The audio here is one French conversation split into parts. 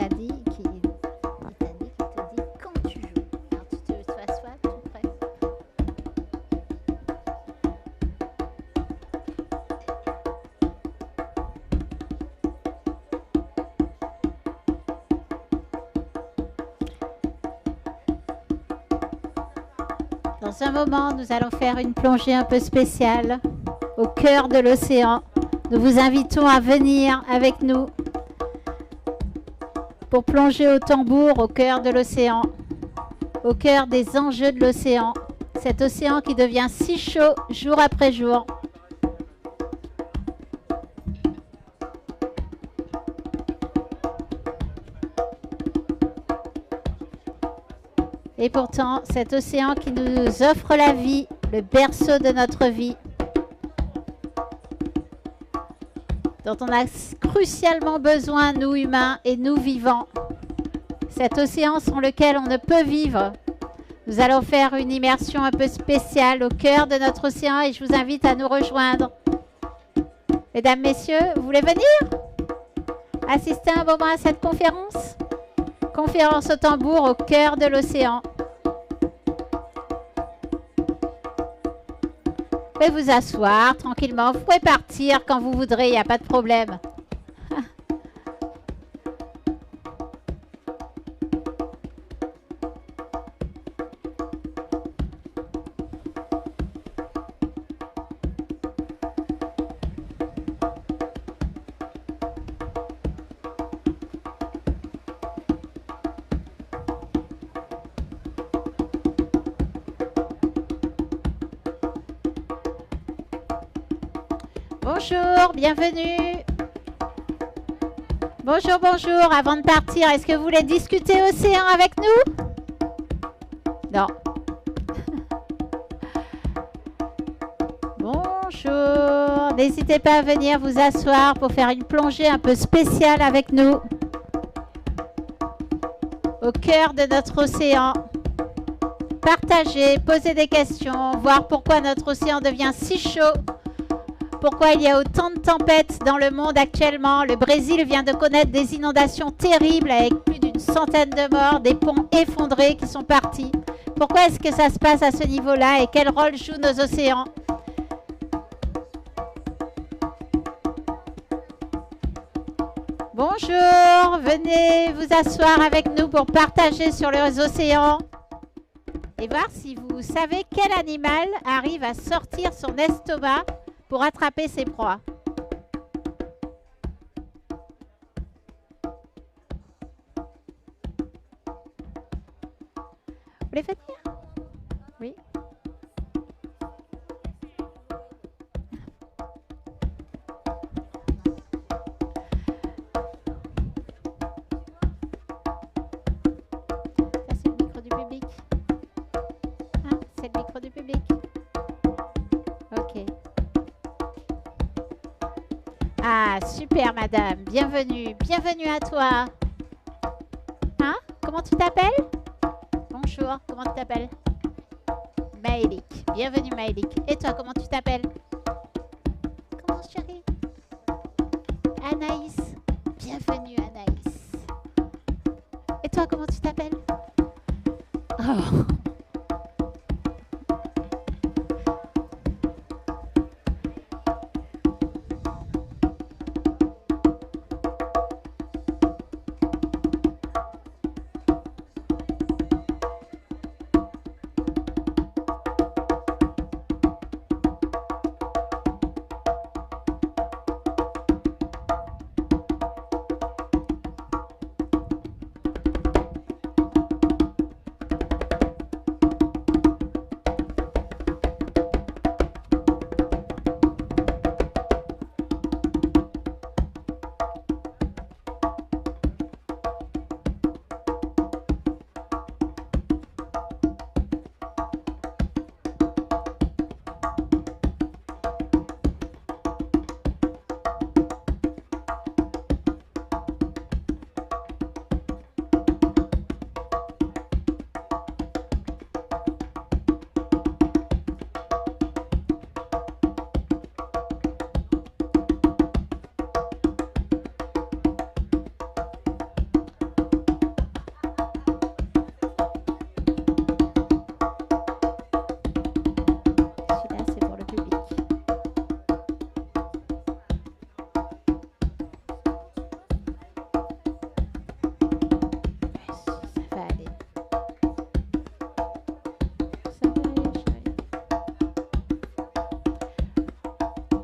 t'a dit qu'il te dit quand tu joues. Alors tu te t'assois tout près. Dans un moment, nous allons faire une plongée un peu spéciale au cœur de l'océan. Nous vous invitons à venir avec nous pour plonger au tambour au cœur de l'océan, au cœur des enjeux de l'océan. Cet océan qui devient si chaud jour après jour. Et pourtant, cet océan qui nous offre la vie, le berceau de notre vie, dont on a crucialement besoin, nous humains et nous vivants. Cet océan sans lequel on ne peut vivre. Nous allons faire une immersion un peu spéciale au cœur de notre océan et je vous invite à nous rejoindre. Mesdames, messieurs, vous voulez venir assister un moment à cette conférence? Conférence au tambour au cœur de l'océan. Vous pouvez vous asseoir tranquillement. Vous pouvez partir quand vous voudrez, il n'y a pas de problème. Bonjour, bienvenue. Bonjour, bonjour. Avant de partir, est-ce que vous voulez discuter océan avec nous? Non. Bonjour. N'hésitez pas à venir vous asseoir pour faire une plongée un peu spéciale avec nous. Au cœur de notre océan. Partagez, posez des questions, voir pourquoi notre océan devient si chaud. Pourquoi il y a autant de tempêtes dans le monde actuellement? Le Brésil vient de connaître des inondations terribles avec plus d'une centaine de morts, des ponts effondrés qui sont partis. Pourquoi est-ce que ça se passe à ce niveau-là et quel rôle jouent nos océans? Bonjour, venez vous asseoir avec nous pour partager sur les océans et voir si vous savez quel animal arrive à sortir son estomac pour attraper ses proies. Vous voulez venir? Oui. Ça, c'est le micro du public. Hein? C'est le micro du public. Ok. Ah, super madame, bienvenue, bienvenue à toi. Hein? Comment tu t'appelles? Bonjour, comment tu t'appelles? Maëlik, bienvenue Maëlik. Et toi, comment tu t'appelles? Comment chérie? Anaïs, bienvenue Anaïs. Et toi, comment tu t'appelles? Oh.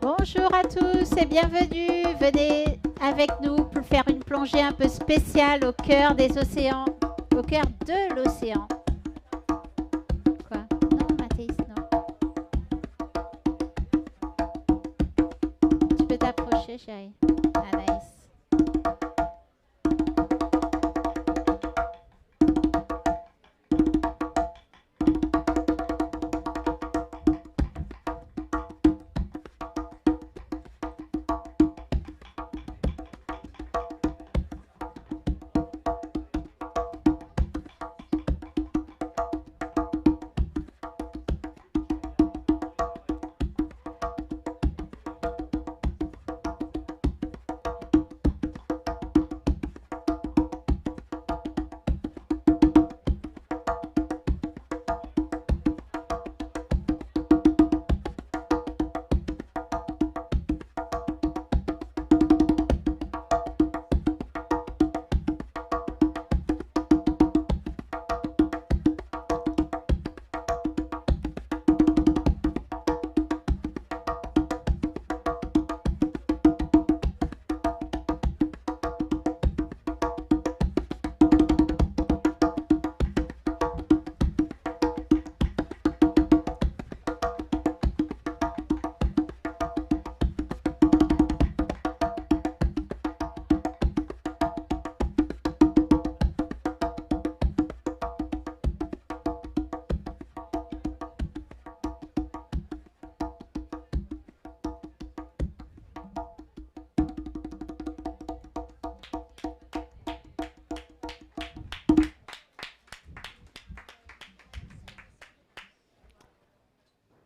Bonjour à tous et bienvenue. Venez avec nous pour faire une plongée un peu spéciale au cœur des océans, au cœur de l'océan. Quoi? Non, Mathéis, non. Tu peux t'approcher, chérie. Anaïs.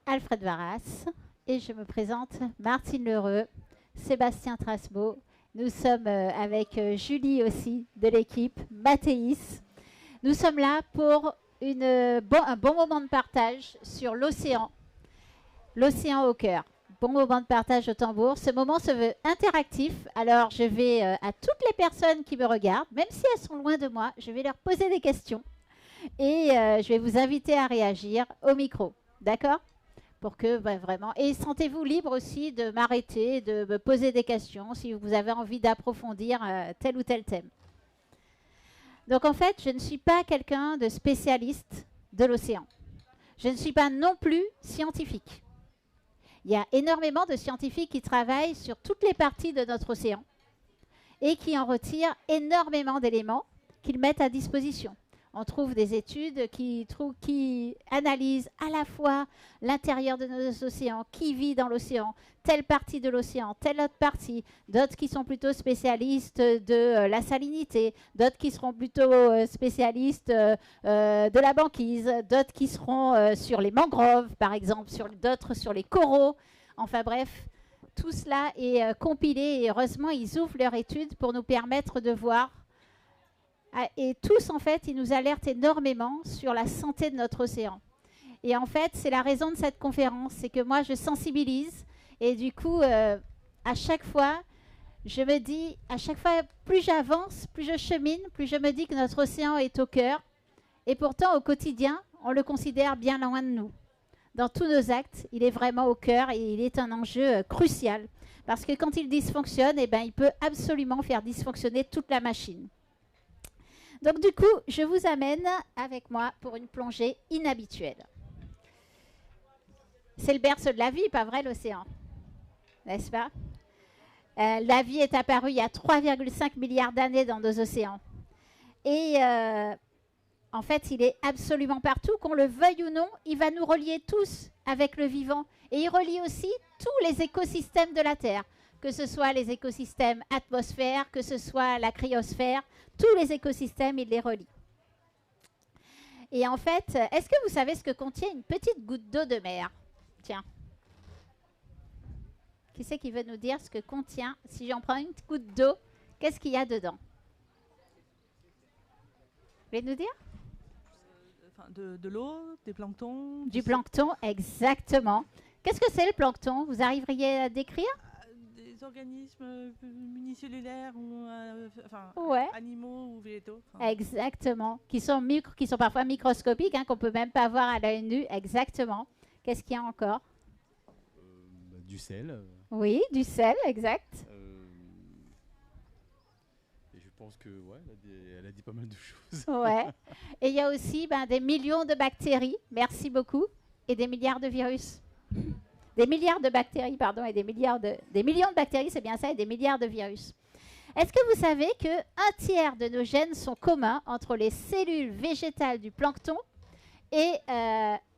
Alfred Varas et je me présente Martine Lheureux, Sébastien Trasbeau. Nous sommes avec Julie aussi de l'équipe, Mathéis. Nous sommes là pour un bon moment de partage sur l'océan, l'océan au cœur. Bon moment de partage au tambour. Ce moment se veut interactif, alors je vais à toutes les personnes qui me regardent, même si elles sont loin de moi, je vais leur poser des questions et je vais vous inviter à réagir au micro. D'accord ? Pour que vraiment, et sentez-vous libre aussi de m'arrêter, de me poser des questions si vous avez envie d'approfondir tel ou tel thème. Donc en fait, je ne suis pas quelqu'un de spécialiste de l'océan. Je ne suis pas non plus scientifique. Il y a énormément de scientifiques qui travaillent sur toutes les parties de notre océan et qui en retirent énormément d'éléments qu'ils mettent à disposition. On trouve des études qui analysent à la fois l'intérieur de nos océans, qui vit dans l'océan, telle partie de l'océan, telle autre partie, d'autres qui sont plutôt spécialistes de la salinité, d'autres qui seront plutôt spécialistes de la banquise, d'autres qui seront sur les mangroves, par exemple, d'autres sur les coraux. Enfin bref, tout cela est compilé et heureusement, ils ouvrent leur étude pour nous permettre de voir. Et tous, en fait, ils nous alertent énormément sur la santé de notre océan. Et en fait, c'est la raison de cette conférence, c'est que moi, je sensibilise. Et du coup, à chaque fois, je me dis, à chaque fois, plus j'avance, plus je chemine, plus je me dis que notre océan est au cœur. Et pourtant, au quotidien, on le considère bien loin de nous. Dans tous nos actes, il est vraiment au cœur et il est un enjeu crucial. Parce que quand il dysfonctionne, eh ben, il peut absolument faire dysfonctionner toute la machine. Donc du coup, je vous amène avec moi pour une plongée inhabituelle. C'est le berceau de la vie, pas vrai, l'océan? N'est-ce pas? La vie est apparue il y a 3,5 milliards d'années dans nos océans. Et en fait, il est absolument partout, qu'on le veuille ou non, il va nous relier tous avec le vivant. Et il relie aussi tous les écosystèmes de la Terre, que ce soit les écosystèmes atmosphère, que ce soit la cryosphère, tous les écosystèmes, il les relie. Et en fait, est-ce que vous savez ce que contient une petite goutte d'eau de mer? Tiens. Qui c'est qui veut nous dire ce que contient, si j'en prends une goutte d'eau, qu'est-ce qu'il y a dedans? Vous voulez nous dire? De l'eau, des planctons. Du plancton, exactement. Qu'est-ce que c'est le plancton? Vous arriveriez à décrire? Des organismes unicellulaires ou animaux ou végétaux. Exactement. Qui sont parfois microscopiques, hein, qu'on ne peut même pas voir à l'œil nu. Exactement. Qu'est-ce qu'il y a encore? Du sel. Oui, du sel, exact. Et je pense que ouais, elle a dit pas mal de choses. Ouais. Et il y a aussi des millions de bactéries, merci beaucoup, et des milliards de virus. Des milliards de bactéries, pardon, et des millions de bactéries, c'est bien ça, et des milliards de virus. Est-ce que vous savez que 1/3 de nos gènes sont communs entre les cellules végétales du plancton et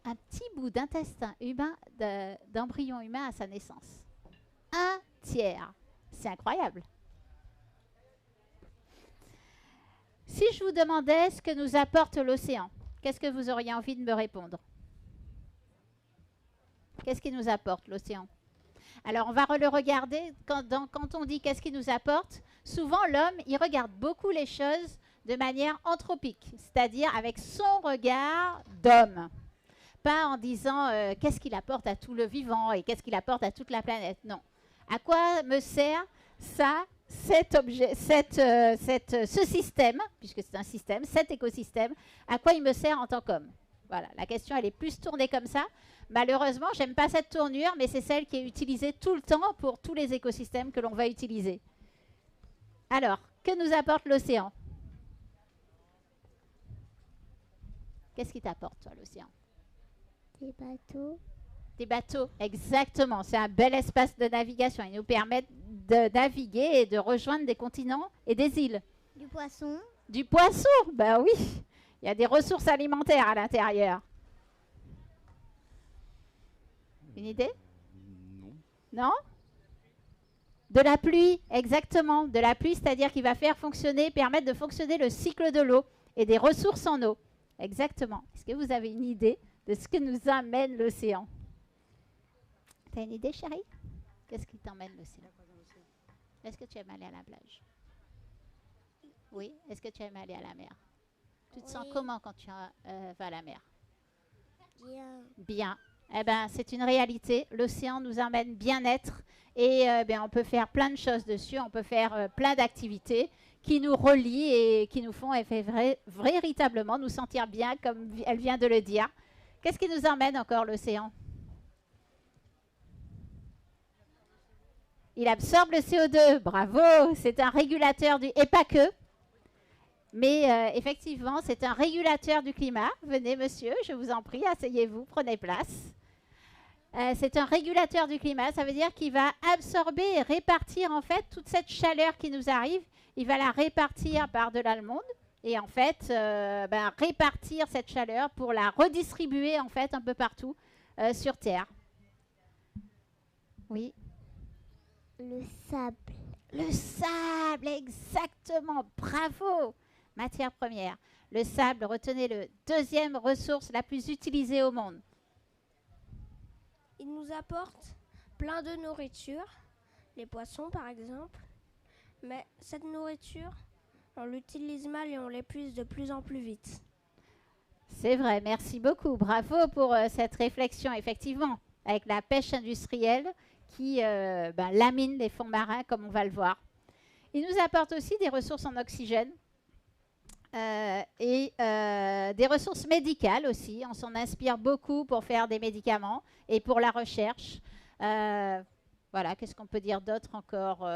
un petit bout d'intestin humain, d'embryon humain à sa naissance? 1/3. C'est incroyable. Si je vous demandais ce que nous apporte l'océan, qu'est-ce que vous auriez envie de me répondre? Qu'est-ce qui nous apporte l'océan? Alors, on va le regarder. Quand on dit qu'est-ce qui nous apporte, souvent l'homme, il regarde beaucoup les choses de manière anthropique, c'est-à-dire avec son regard d'homme. Pas en disant qu'est-ce qu'il apporte à tout le vivant et qu'est-ce qu'il apporte à toute la planète. Non. À quoi me sert ça, ce système, puisque c'est un système, cet écosystème, à quoi il me sert en tant qu'homme? Voilà, la question, elle est plus tournée comme ça. Malheureusement, j'aime pas cette tournure, mais c'est celle qui est utilisée tout le temps pour tous les écosystèmes que l'on va utiliser. Alors, que nous apporte l'océan? Qu'est-ce qui t'apporte, toi, l'océan? Des bateaux. Des bateaux, exactement. C'est un bel espace de navigation. Il nous permet de naviguer et de rejoindre des continents et des îles. Du poisson. Du poisson, ben oui. Il y a des ressources alimentaires à l'intérieur. Une idée? Non. Non? De la pluie, exactement. De la pluie, c'est-à-dire qu'il va permettre de fonctionner le cycle de l'eau et des ressources en eau. Exactement. Est-ce que vous avez une idée de ce que nous amène l'océan? Tu as une idée, chérie? Qu'est-ce qui t'emmène l'océan? Est-ce que tu aimes aller à la plage? Oui. Est-ce que tu aimes aller à la mer? Tu te sens comment quand tu vas à la mer? Bien. Bien. Eh ben, c'est une réalité. L'océan nous emmène bien-être et on peut faire plein de choses dessus. On peut faire plein d'activités qui nous relient et qui nous font véritablement nous sentir bien, comme elle vient de le dire. Qu'est-ce qui nous emmène encore l'océan? Il absorbe le CO2. Bravo! C'est un régulateur et pas que. Mais effectivement, c'est un régulateur du climat. Venez, monsieur, je vous en prie, asseyez-vous, prenez place. C'est un régulateur du climat. Ça veut dire qu'il va absorber et répartir en fait toute cette chaleur qui nous arrive. Il va la répartir par-delà le monde et en fait répartir cette chaleur pour la redistribuer en fait un peu partout sur Terre. Oui. Le sable. Le sable, exactement. Bravo. Matière première. Le sable, retenez-le, deuxième ressource la plus utilisée au monde. Il nous apporte plein de nourriture, les poissons par exemple. Mais cette nourriture, on l'utilise mal et on l'épuise de plus en plus vite. C'est vrai, merci beaucoup. Bravo pour cette réflexion, effectivement, avec la pêche industrielle qui lamine les fonds marins, comme on va le voir. Il nous apporte aussi des ressources en oxygène et des ressources médicales aussi. On s'en inspire beaucoup pour faire des médicaments et pour la recherche. Voilà, qu'est-ce qu'on peut dire d'autre encore?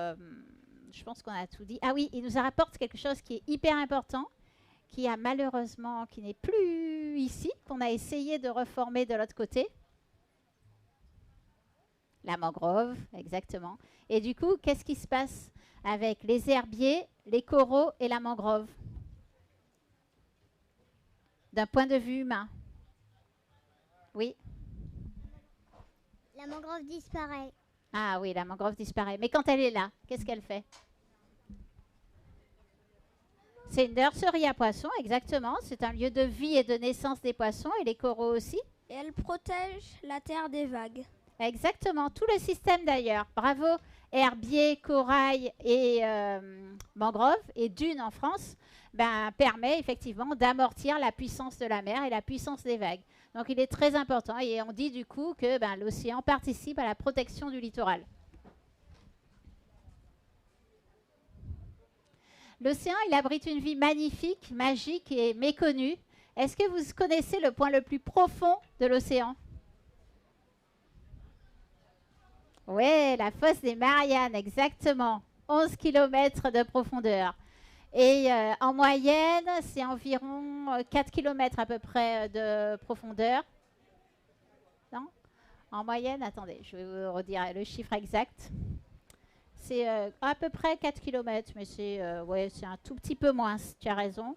Je pense qu'on a tout dit. Ah oui, il nous apporte quelque chose qui est hyper important, qui n'est plus ici, qu'on a essayé de reformer de l'autre côté. La mangrove, exactement. Et du coup, qu'est-ce qui se passe avec les herbiers, les coraux et la mangrove? D'un point de vue humain. Oui. La mangrove disparaît. Ah oui, la mangrove disparaît. Mais quand elle est là, qu'est-ce qu'elle fait? C'est une nurserie à poissons, exactement. C'est un lieu de vie et de naissance des poissons et les coraux aussi. Et elle protège la terre des vagues. Exactement, tout le système d'ailleurs. Bravo, herbier, corail et mangrove et dunes en France permet effectivement d'amortir la puissance de la mer et la puissance des vagues. Donc il est très important et on dit du coup que l'océan participe à la protection du littoral. L'océan, il abrite une vie magnifique, magique et méconnue. Est-ce que vous connaissez le point le plus profond de l'océan? Ouais, la fosse des Mariannes, exactement. 11 km de profondeur. Et en moyenne, c'est environ 4 km à peu près de profondeur. Non? En moyenne, attendez, je vais vous redire le chiffre exact. C'est à peu près 4 km, mais c'est ouais, c'est un tout petit peu moins, tu as raison.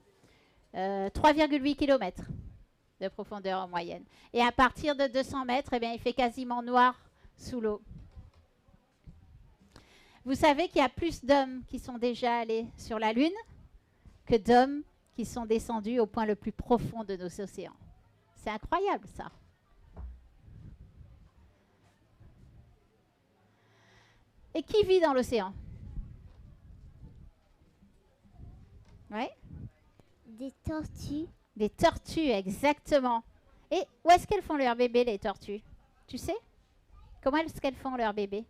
3,8 km de profondeur en moyenne. Et à partir de 200 mètres, eh bien, il fait quasiment noir sous l'eau. Vous savez qu'il y a plus d'hommes qui sont déjà allés sur la Lune que d'hommes qui sont descendus au point le plus profond de nos océans. C'est incroyable, ça. Et qui vit dans l'océan? Ouais. Des tortues. Des tortues, exactement. Et où est-ce qu'elles font leur bébé, les tortues? Tu sais? Comment est-ce qu'elles font leur bébé?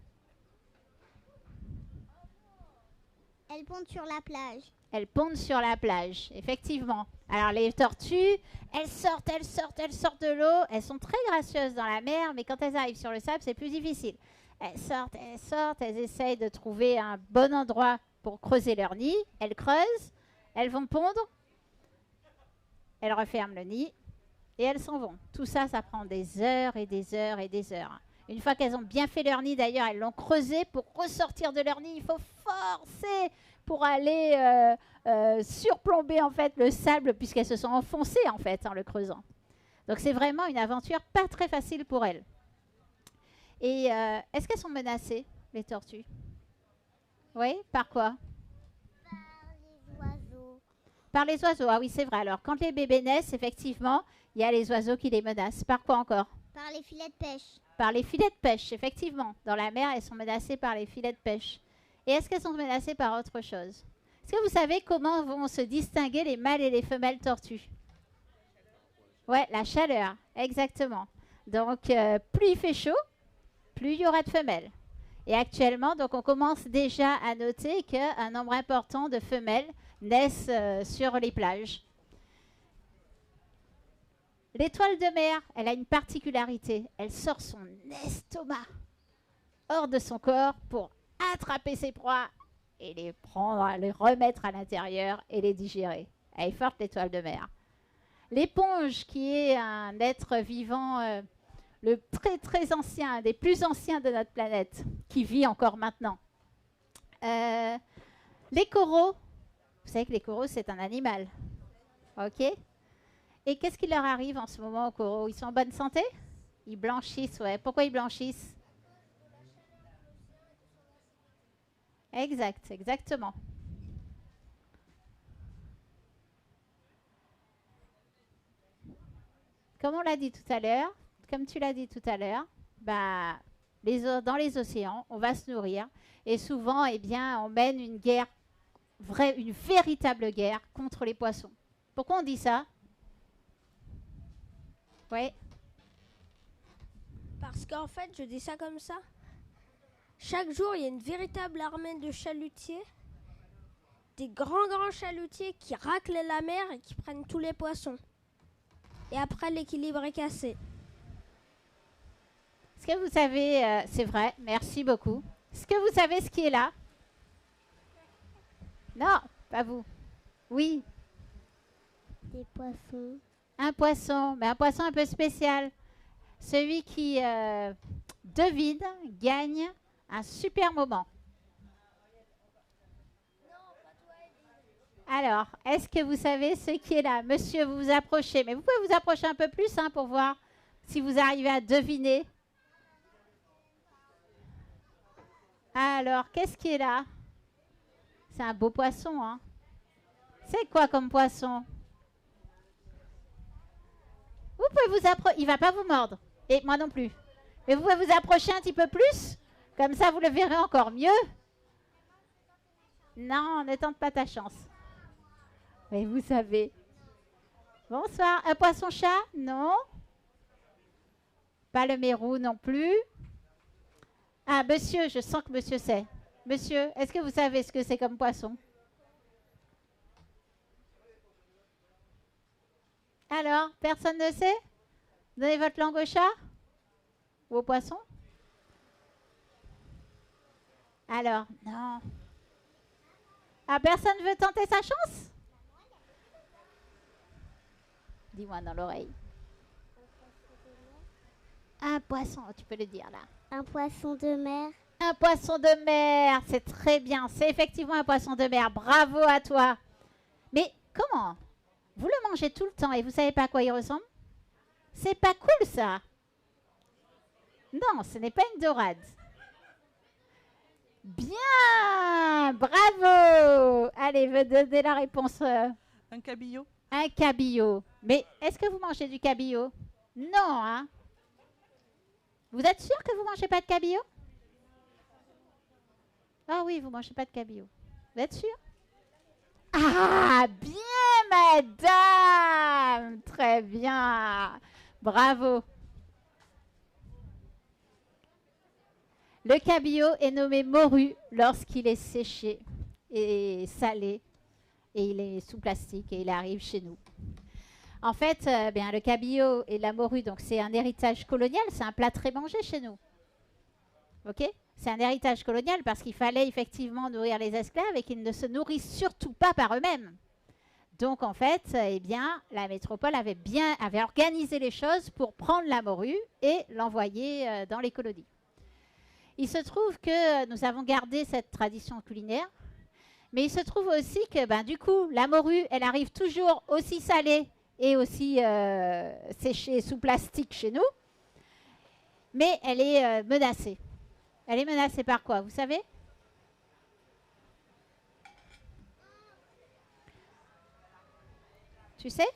Elles pondent sur la plage. Elles pondent sur la plage, effectivement. Alors les tortues, elles sortent de l'eau. Elles sont très gracieuses dans la mer, mais quand elles arrivent sur le sable, c'est plus difficile. Elles sortent, elles essayent de trouver un bon endroit pour creuser leur nid. Elles creusent, elles vont pondre, elles referment le nid et elles s'en vont. Tout ça, ça prend des heures et des heures et des heures. Une fois qu'elles ont bien fait leur nid, d'ailleurs, elles l'ont creusé. Pour ressortir de leur nid, il faut forcer pour aller surplomber en fait le sable puisqu'elles se sont enfoncées en fait en le creusant. Donc c'est vraiment une aventure pas très facile pour elles. Et est-ce qu'elles sont menacées, les tortues? Oui, par quoi? Par les oiseaux. Par les oiseaux, ah oui c'est vrai. Alors quand les bébés naissent, effectivement, il y a les oiseaux qui les menacent. Par quoi encore? Par les filets de pêche. Par les filets de pêche, effectivement. Dans la mer, elles sont menacées par les filets de pêche. Et est-ce qu'elles sont menacées par autre chose? Est-ce que vous savez comment vont se distinguer les mâles et les femelles tortues? Ouais, la chaleur, exactement. Donc, plus il fait chaud, plus il y aura de femelles. Et actuellement, donc, on commence déjà à noter qu'un nombre important de femelles naissent sur les plages. L'étoile de mer, elle a une particularité. Elle sort son estomac hors de son corps pour attraper ses proies et les prendre, les remettre à l'intérieur et les digérer. Elle est forte, l'étoile de mer. L'éponge, qui est un être vivant, le très très ancien, un des plus anciens de notre planète, qui vit encore maintenant. Les coraux, vous savez que les coraux, c'est un animal. Ok? Et qu'est-ce qui leur arrive en ce moment aux coraux? Ils sont en bonne santé? Ils blanchissent, ouais. Pourquoi ils blanchissent? Exact, exactement. Comme on l'a dit tout à l'heure, comme tu l'as dit tout à l'heure, bah, dans les océans, on va se nourrir. Et souvent, eh bien, on mène une guerre, une véritable guerre contre les poissons. Pourquoi on dit ça? Oui. Parce qu'en fait, je dis ça comme ça. Chaque jour, il y a une véritable armée de chalutiers. Des grands chalutiers qui raclent la mer et qui prennent tous les poissons. Et après, l'équilibre est cassé. Est-ce que vous savez, c'est vrai, merci beaucoup. Est-ce que vous savez ce qui est là? Non, pas vous. Oui. Des poissons. Un poisson, mais un poisson un peu spécial. Celui qui devine gagne un super moment. Alors, est-ce que vous savez ce qui est là? Monsieur, vous vous approchez, mais vous pouvez vous approcher un peu plus pour voir si vous arrivez à deviner. Alors, qu'est-ce qui est là? C'est un beau poisson, hein? C'est quoi comme poisson? Vous pouvez vous approcher, il ne va pas vous mordre, et moi non plus. Mais vous pouvez vous approcher un petit peu plus, comme ça vous le verrez encore mieux. Non, ne tente pas ta chance. Mais vous savez. Bonsoir, un poisson-chat? Non. Pas le mérou non plus. Ah, monsieur, je sens que monsieur sait. Monsieur, est-ce que vous savez ce que c'est comme poisson? Alors, personne ne sait? Donnez votre langue au chat? Ou au poisson? Alors, non. Ah, personne veut tenter sa chance? Dis-moi dans l'oreille. Un poisson, tu peux le dire là. Un poisson de mer. Un poisson de mer, c'est très bien. C'est effectivement un poisson de mer. Bravo à toi. Mais comment? Vous le mangez tout le temps et vous savez pas à quoi il ressemble? C'est pas cool ça. Non, ce n'est pas une dorade. Bien, bravo. Allez, veux donner la réponse. Un cabillaud. Un cabillaud. Mais est-ce que vous mangez du cabillaud? Non, hein? Vous êtes sûr que vous mangez pas de cabillaud? Ah oui, vous mangez pas de cabillaud. Vous êtes sûr? Ah, bien, madame. Très bien. Bravo. Le cabillaud est nommé morue lorsqu'il est séché et salé et il est sous plastique et il arrive chez nous. En fait, bien, le cabillaud et la morue, donc c'est un héritage colonial, c'est un plat très mangé chez nous. Ok? C'est un héritage colonial parce qu'il fallait effectivement nourrir les esclaves et qu'ils ne se nourrissent surtout pas par eux-mêmes. Donc en fait, eh bien, la métropole avait organisé les choses pour prendre la morue et l'envoyer dans les colonies. Il se trouve que nous avons gardé cette tradition culinaire, mais il se trouve aussi que ben, du coup, la morue, elle arrive toujours aussi salée et aussi séchée sous plastique chez nous, mais elle est menacée. Elle est menacée par quoi, vous savez? Tu sais?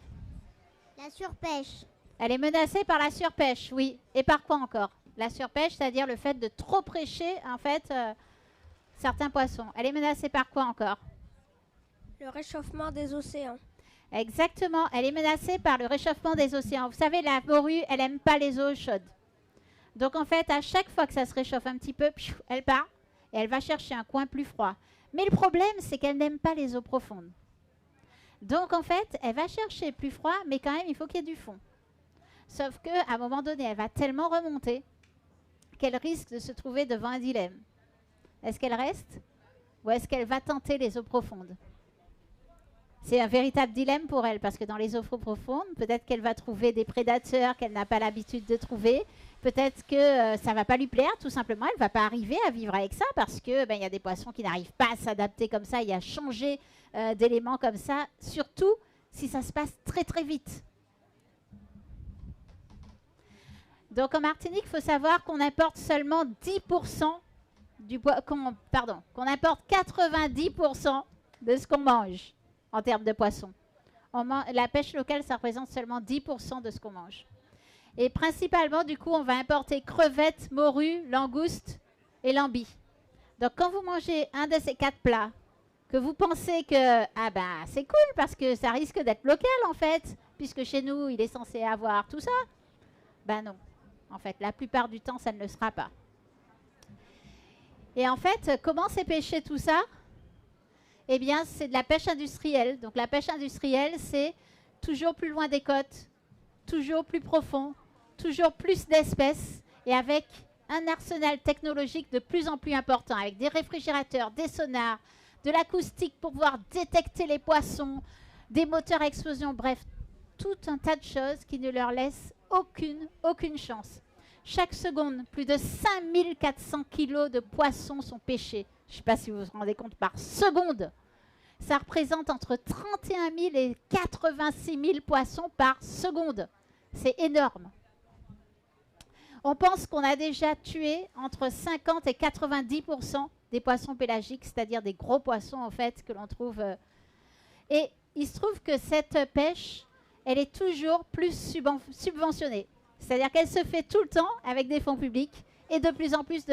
La surpêche. Elle est menacée par la surpêche, oui. Et par quoi encore? La surpêche, c'est-à-dire le fait de trop pêcher, en fait, certains poissons. Elle est menacée par quoi encore? Le réchauffement des océans. Exactement, elle est menacée par le réchauffement des océans. Vous savez, la morue, elle n'aime pas les eaux chaudes. Donc en fait, à chaque fois que ça se réchauffe un petit peu, elle part et elle va chercher un coin plus froid. Mais le problème, c'est qu'elle n'aime pas les eaux profondes. Donc en fait, elle va chercher plus froid, mais quand même, il faut qu'il y ait du fond. Sauf qu'à un moment donné, elle va tellement remonter qu'elle risque de se trouver devant un dilemme. Est-ce qu'elle reste ou est-ce qu'elle va tenter les eaux profondes? C'est un véritable dilemme pour elle parce que dans les eaux profondes, peut-être qu'elle va trouver des prédateurs qu'elle n'a pas l'habitude de trouver. Peut-être que ça ne va pas lui plaire, tout simplement. Elle ne va pas arriver à vivre avec ça parce que y a des poissons qui n'arrivent pas à s'adapter comme ça et à changer d'éléments comme ça, surtout si ça se passe très très vite. Donc en Martinique, il faut savoir qu'on importe seulement 10% qu'on importe 90% de ce qu'on mange en termes de poissons. La pêche locale, ça représente seulement 10% de ce qu'on mange. Et principalement, du coup, on va importer crevettes, morues, langoustes et lambis. Donc quand vous mangez un de ces 4 plats, que vous pensez que c'est cool parce que ça risque d'être local en fait, puisque chez nous, il est censé avoir tout ça, non. En fait, la plupart du temps, ça ne le sera pas. Et en fait, comment c'est pêché tout ça? Eh bien, c'est de la pêche industrielle. Donc la pêche industrielle, c'est toujours plus loin des côtes, toujours plus profond, toujours plus d'espèces et avec un arsenal technologique de plus en plus important, avec des réfrigérateurs, des sonars, de l'acoustique pour pouvoir détecter les poissons, des moteurs à explosion, bref, tout un tas de choses qui ne leur laissent aucune chance. Chaque seconde, plus de 5400 kilos de poissons sont pêchés. Je ne sais pas si vous vous rendez compte, par seconde. Ça représente entre 31 000 et 86 000 poissons par seconde. C'est énorme. On pense qu'on a déjà tué entre 50 et 90% des poissons pélagiques, c'est-à-dire des gros poissons en fait que l'on trouve. Et il se trouve que cette pêche, elle est toujours plus subventionnée. C'est-à-dire qu'elle se fait tout le temps avec des fonds publics et de plus en plus,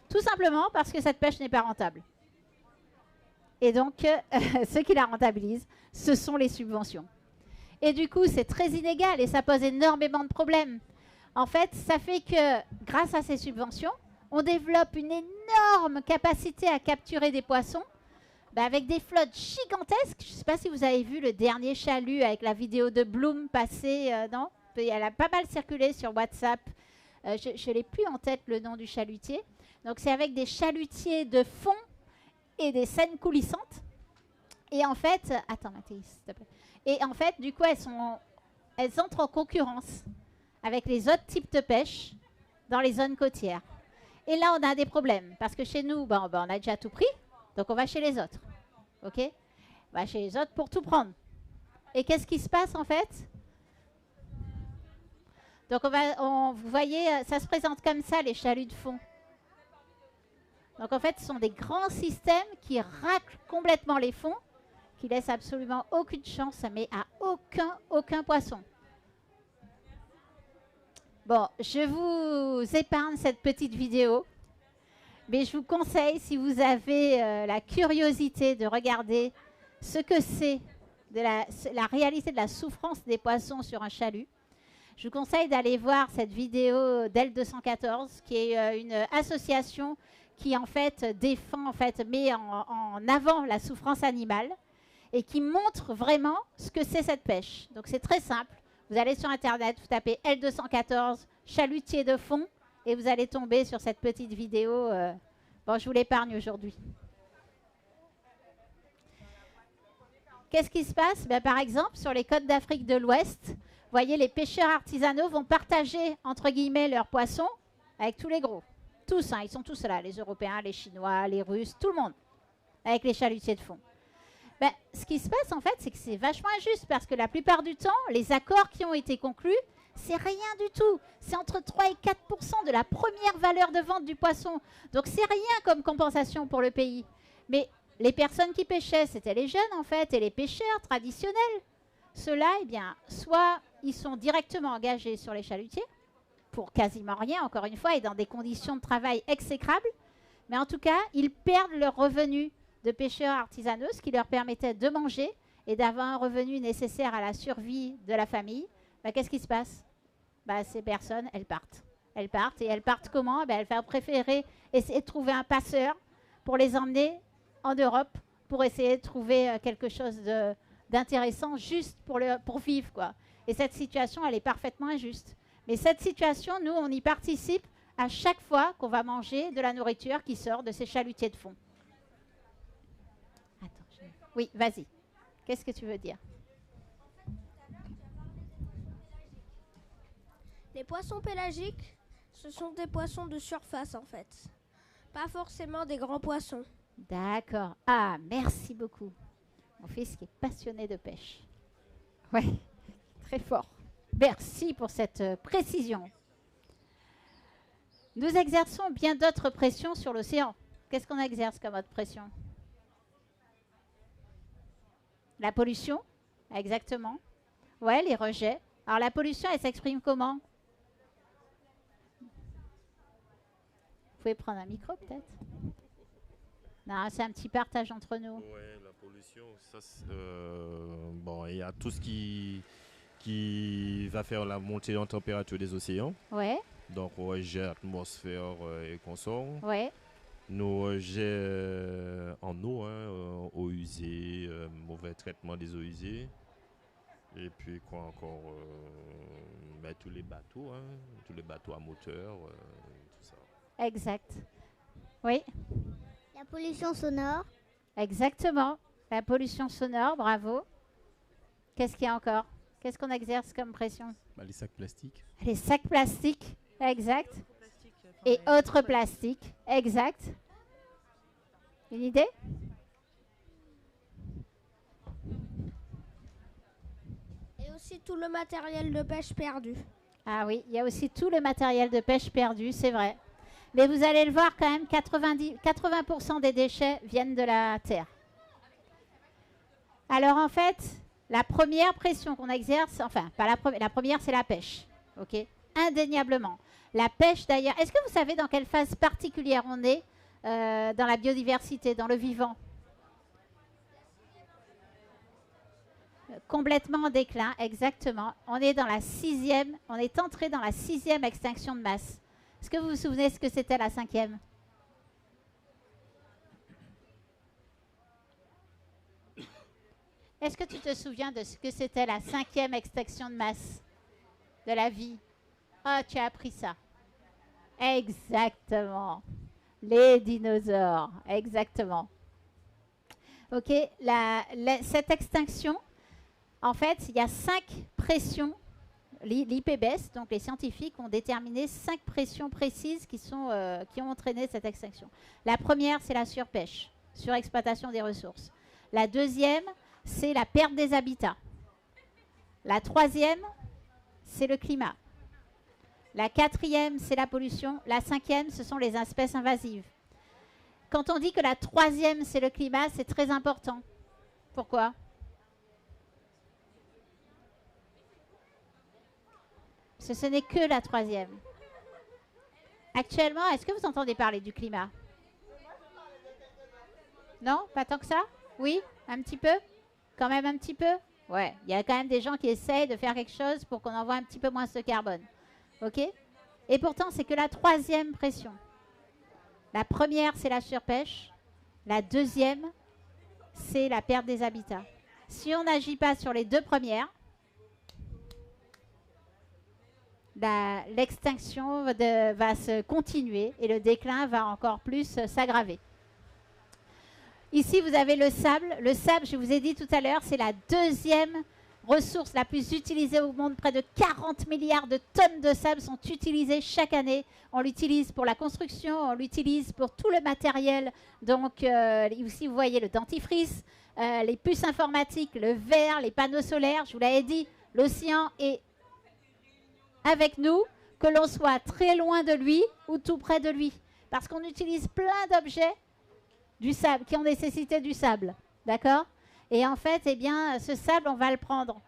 tout simplement parce que cette pêche n'est pas rentable. Et donc, ce qui la rentabilise, ce sont les subventions. Et du coup, c'est très inégal et ça pose énormément de problèmes. En fait, ça fait que grâce à ces subventions, on développe une énorme capacité à capturer des poissons avec des flottes gigantesques. Je ne sais pas si vous avez vu le dernier chalut avec la vidéo de Bloom passer, non? Elle a pas mal circulé sur WhatsApp. Je n'ai plus en tête le nom du chalutier. Donc c'est avec des chalutiers de fond et des scènes coulissantes. Et en fait, attends Mathéis, s'il te plaît. Et en fait, du coup, elles entrent en concurrence avec les autres types de pêche dans les zones côtières. Et là, on a des problèmes parce que chez nous, on a déjà tout pris, donc on va chez les autres. Ok ? On va chez les autres pour tout prendre. Et qu'est-ce qui se passe en fait ? Donc vous voyez, ça se présente comme ça, les chaluts de fond. Donc en fait, ce sont des grands systèmes qui raclent complètement les fonds, qui laissent absolument aucune chance, mais à aucun poisson. Bon, je vous épargne cette petite vidéo, mais je vous conseille, si vous avez la curiosité de regarder ce que c'est de la réalité de la souffrance des poissons sur un chalut, je vous conseille d'aller voir cette vidéo d'L214, qui est une association qui en fait défend, met en avant la souffrance animale et qui montre vraiment ce que c'est cette pêche. Donc c'est très simple. Vous allez sur Internet, vous tapez L214, chalutier de fond, et vous allez tomber sur cette petite vidéo. Je vous l'épargne aujourd'hui. Qu'est-ce qui se passe ? Par exemple, sur les côtes d'Afrique de l'Ouest, vous voyez, les pêcheurs artisanaux vont partager, entre guillemets, leurs poissons avec tous les gros. Tous, ils sont tous là, les Européens, les Chinois, les Russes, tout le monde, avec les chalutiers de fond. Ce qui se passe, en fait, c'est que c'est vachement injuste parce que la plupart du temps, les accords qui ont été conclus, c'est rien du tout. C'est entre 3 et 4% de la première valeur de vente du poisson. Donc, c'est rien comme compensation pour le pays. Mais les personnes qui pêchaient, c'était les jeunes, en fait, et les pêcheurs traditionnels. Ceux-là, soit ils sont directement engagés sur les chalutiers, pour quasiment rien, encore une fois, et dans des conditions de travail exécrables. Mais en tout cas, ils perdent leurs revenus de pêcheurs artisanaux, ce qui leur permettait de manger et d'avoir un revenu nécessaire à la survie de la famille. Qu'est-ce qui se passe ? Ces personnes, elles partent. Elles partent, et elles partent comment ? Elles vont préférer essayer de trouver un passeur pour les emmener en Europe, pour essayer de trouver quelque chose d'intéressant juste pour vivre, quoi. Et cette situation, elle est parfaitement injuste. Mais cette situation, nous, on y participe à chaque fois qu'on va manger de la nourriture qui sort de ces chalutiers de fond. Oui, vas-y. Qu'est-ce que tu veux dire ? Les poissons pélagiques, ce sont des poissons de surface, en fait. Pas forcément des grands poissons. D'accord. Ah, merci beaucoup. Mon fils qui est passionné de pêche. Oui, très fort. Merci pour cette précision. Nous exerçons bien d'autres pressions sur l'océan. Qu'est-ce qu'on exerce comme autre pression ? La pollution, exactement. Ouais, les rejets. Alors la pollution, elle s'exprime comment ? Vous pouvez prendre un micro peut-être ? Non, c'est un petit partage entre nous. Oui, la pollution, ça, il y a tout ce qui va faire la montée en température des océans. Ouais. Donc rejet, atmosphère et consorts. Ouais. Nos rejets en eau, eau usée, mauvais traitement des eaux usées. Et puis quoi encore, tous les bateaux à moteur, tout ça. Exact. Oui. La pollution sonore. Exactement. La pollution sonore, bravo. Qu'est-ce qu'il y a encore ? Qu'est-ce qu'on exerce comme pression ? Les sacs plastiques. Les sacs plastiques, exact. Et autres plastiques, exact. Une idée ? Et aussi tout le matériel de pêche perdu. Ah oui, il y a aussi tout le matériel de pêche perdu, c'est vrai. Mais vous allez le voir quand même, 80% des déchets viennent de la terre. Alors en fait, la première pression qu'on exerce, enfin, pas la première, c'est la pêche. Ok ? Indéniablement. La pêche d'ailleurs, est-ce que vous savez dans quelle phase particulière on est dans la biodiversité, dans le vivant ? Complètement en déclin, exactement. On est entré dans la 6e extinction de masse. Est-ce que vous vous souvenez ce que c'était la 5e ? Est-ce que tu te souviens de ce que c'était la 5e extinction de masse de la vie ? Ah, tu as appris ça. Exactement. Les dinosaures. Exactement. Ok, cette extinction, en fait, il y a 5 pressions. L'IPBES, donc les scientifiques, ont déterminé 5 pressions précises qui ont entraîné cette extinction. La première, c'est la surpêche, surexploitation des ressources. La deuxième, c'est la perte des habitats. La troisième, c'est le climat. La quatrième, c'est la pollution. La cinquième, ce sont les espèces invasives. Quand on dit que la troisième, c'est le climat, c'est très important. Pourquoi ? Parce que ce n'est que la troisième. Actuellement, est-ce que vous entendez parler du climat? Non? Pas tant que ça? Oui? Un petit peu? Quand même un petit peu? Ouais, il y a quand même des gens qui essayent de faire quelque chose pour qu'on envoie un petit peu moins de carbone. Ok? Et pourtant, c'est que la troisième pression. La première, c'est la surpêche. La deuxième, c'est la perte des habitats. Si on n'agit pas sur les deux premières, l'extinction va se continuer et le déclin va encore plus s'aggraver. Ici, vous avez le sable. Le sable, je vous ai dit tout à l'heure, c'est la deuxième ressource la plus utilisée au monde. Près de 40 milliards de tonnes de sable sont utilisées chaque année. On l'utilise pour la construction, on l'utilise pour tout le matériel. Donc, ici, vous voyez le dentifrice, les puces informatiques, le verre, les panneaux solaires. Je vous l'avais dit, l'océan est avec nous, que l'on soit très loin de lui ou tout près de lui. Parce qu'on utilise plein d'objets du sable, qui ont nécessité du sable. D'accord? Et en fait, eh bien, ce sable, on va le prendre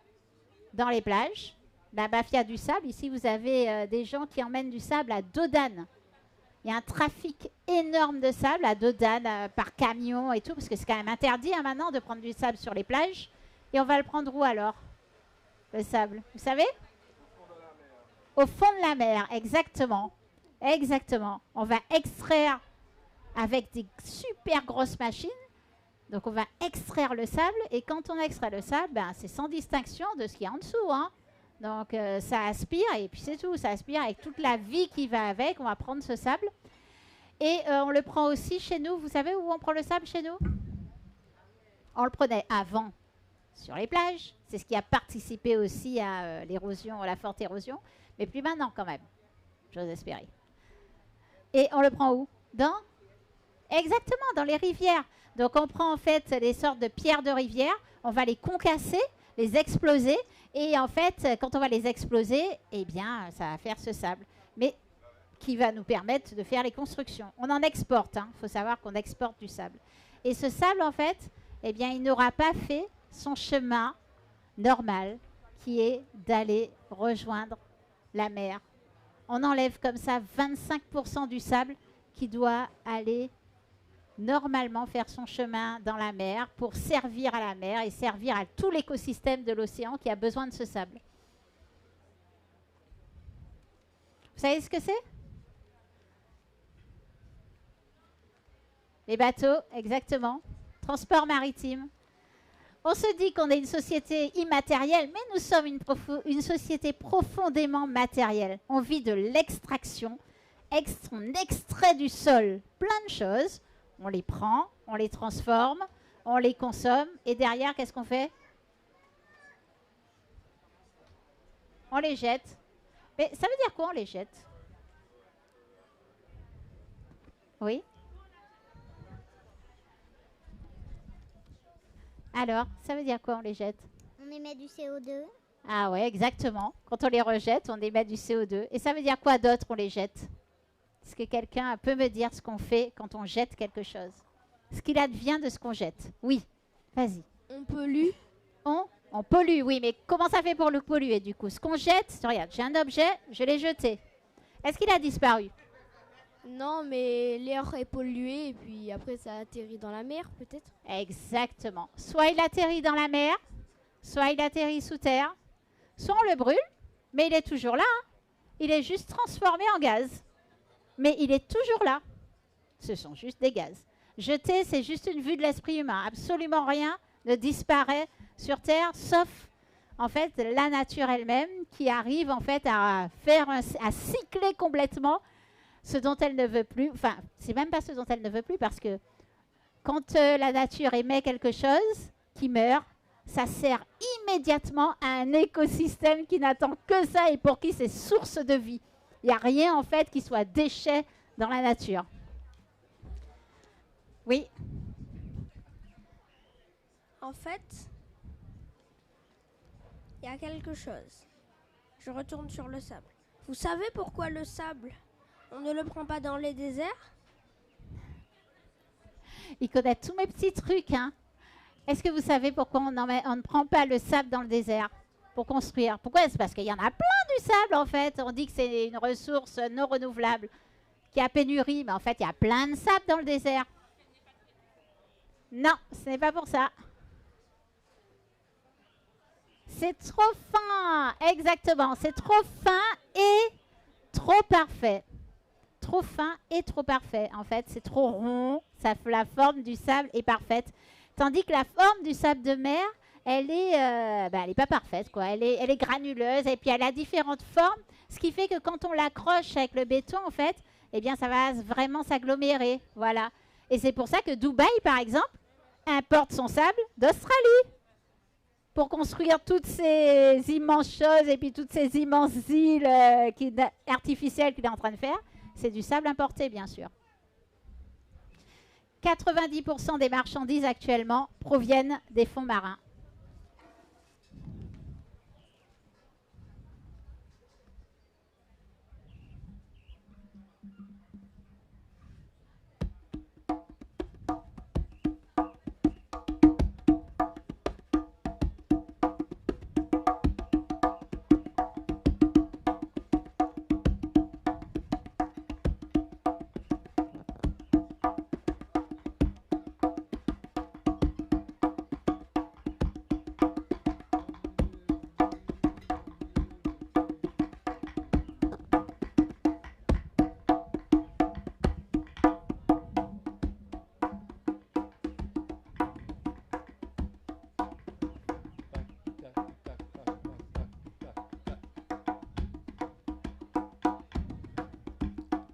dans les plages. La mafia du sable. Ici, vous avez des gens qui emmènent du sable à dos d'âne. Il y a un trafic énorme de sable à dos d'âne par camion et tout, parce que c'est quand même interdit maintenant de prendre du sable sur les plages. Et on va le prendre où alors? Le sable, vous savez? Au fond de la mer, exactement. Exactement. On va extraire avec des super grosses machines. Donc, on va extraire le sable. Et quand on extrait le sable, ben, c'est sans distinction de ce qu'il y a en dessous. Hein. Donc, ça aspire et puis c'est tout. Ça aspire avec toute la vie qui va avec. On va prendre ce sable. Et on le prend aussi chez nous. Vous savez où on prend le sable chez nous? On le prenait avant sur les plages. C'est ce qui a participé aussi à l'érosion, à la forte érosion. Mais plus maintenant quand même, j'ose espérer. Et on le prend où? Exactement, dans les rivières. Donc on prend en fait des sortes de pierres de rivière, on va les concasser, les exploser. Et en fait, quand on va les exploser, eh bien, ça va faire ce sable. Mais qui va nous permettre de faire les constructions. On en exporte, il faut savoir qu'on exporte du sable. Et ce sable, en fait, eh bien, il n'aura pas fait son chemin normal, qui est d'aller rejoindre la mer. On enlève comme ça 25% du sable qui doit aller normalement faire son chemin dans la mer pour servir à la mer et servir à tout l'écosystème de l'océan qui a besoin de ce sable. Vous savez ce que c'est? Les bateaux, exactement. Transport maritime. On se dit qu'on est une société immatérielle, mais nous sommes une société profondément matérielle. On vit de l'extraction, on extrait du sol plein de choses, on les prend, on les transforme, on les consomme, et derrière, qu'est-ce qu'on fait? On les jette. Mais ça veut dire quoi, on les jette? Oui? Alors, ça veut dire quoi, on les jette? On émet du CO2. Ah ouais, exactement. Quand on les rejette, on émet du CO2. Et ça veut dire quoi d'autre, on les jette? Est-ce que quelqu'un peut me dire ce qu'on fait quand on jette quelque chose? Ce qu'il advient de ce qu'on jette? Oui, vas-y. On pollue. On pollue, oui, mais comment ça fait pour le polluer du coup? Ce qu'on jette, regarde, j'ai un objet, je l'ai jeté. Est-ce qu'il a disparu? Non, mais l'air est pollué et puis après ça atterrit dans la mer peut-être. Exactement. Soit il atterrit dans la mer, soit il atterrit sous terre, soit on le brûle, mais il est toujours là. Hein. Il est juste transformé en gaz. Mais il est toujours là. Ce sont juste des gaz. Jeter, c'est juste une vue de l'esprit humain. Absolument rien ne disparaît sur Terre, sauf en fait la nature elle-même qui arrive en fait à cycler complètement ce dont elle ne veut plus. Enfin, c'est même pas ce dont elle ne veut plus parce que quand la nature émet quelque chose qui meurt, ça sert immédiatement à un écosystème qui n'attend que ça et pour qui c'est source de vie. Il n'y a rien en fait qui soit déchet dans la nature. Oui. En fait, il y a quelque chose. Je retourne sur le sable. Vous savez pourquoi le sable, on ne le prend pas dans les déserts? Il connaît tous mes petits trucs, hein. Est-ce que vous savez pourquoi on ne prend pas le sable dans le désert pour construire? Pourquoi? C'est parce qu'il y en a plein du sable, en fait. On dit que c'est une ressource non renouvelable qui a pénurie, mais en fait, il y a plein de sable dans le désert. Non, ce n'est pas pour ça. C'est trop fin, exactement. C'est trop fin et trop parfait. Trop fin et trop parfait. En fait, c'est trop rond. La forme du sable est parfaite. Tandis que la forme du sable de mer, elle est pas parfaite, quoi. Elle est granuleuse et puis elle a différentes formes. Ce qui fait que quand on l'accroche avec le béton, en fait, eh bien, ça va vraiment s'agglomérer. Voilà. Et c'est pour ça que Dubaï, par exemple, importe son sable d'Australie pour construire toutes ces immenses choses et puis toutes ces immenses îles artificielles qu'il est en train de faire. C'est du sable importé, bien sûr. 90% des marchandises actuellement proviennent des fonds marins.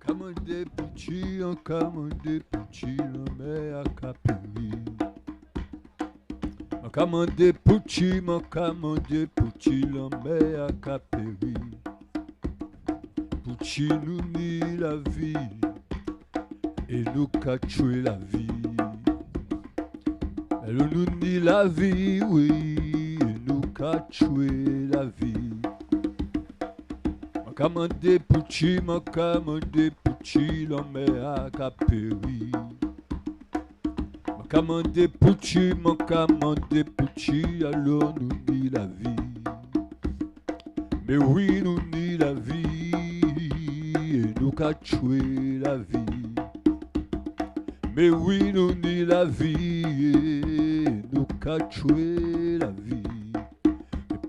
Camande pucci, un camande pucci, la mea capelli. Ma camande pucci, la mea capelli. Pucci nous nie la vie, et nous cachoué la vie. Elle nous nie la vie, oui, et nous cachoué la vie. Camande pucci, la mea capelli. Camande pucci, alors nous nie la vie. Mais oui, nous nie la vie, et nous cachoué la vie. Mais oui, nous nie la vie, et nous cachoué la vie.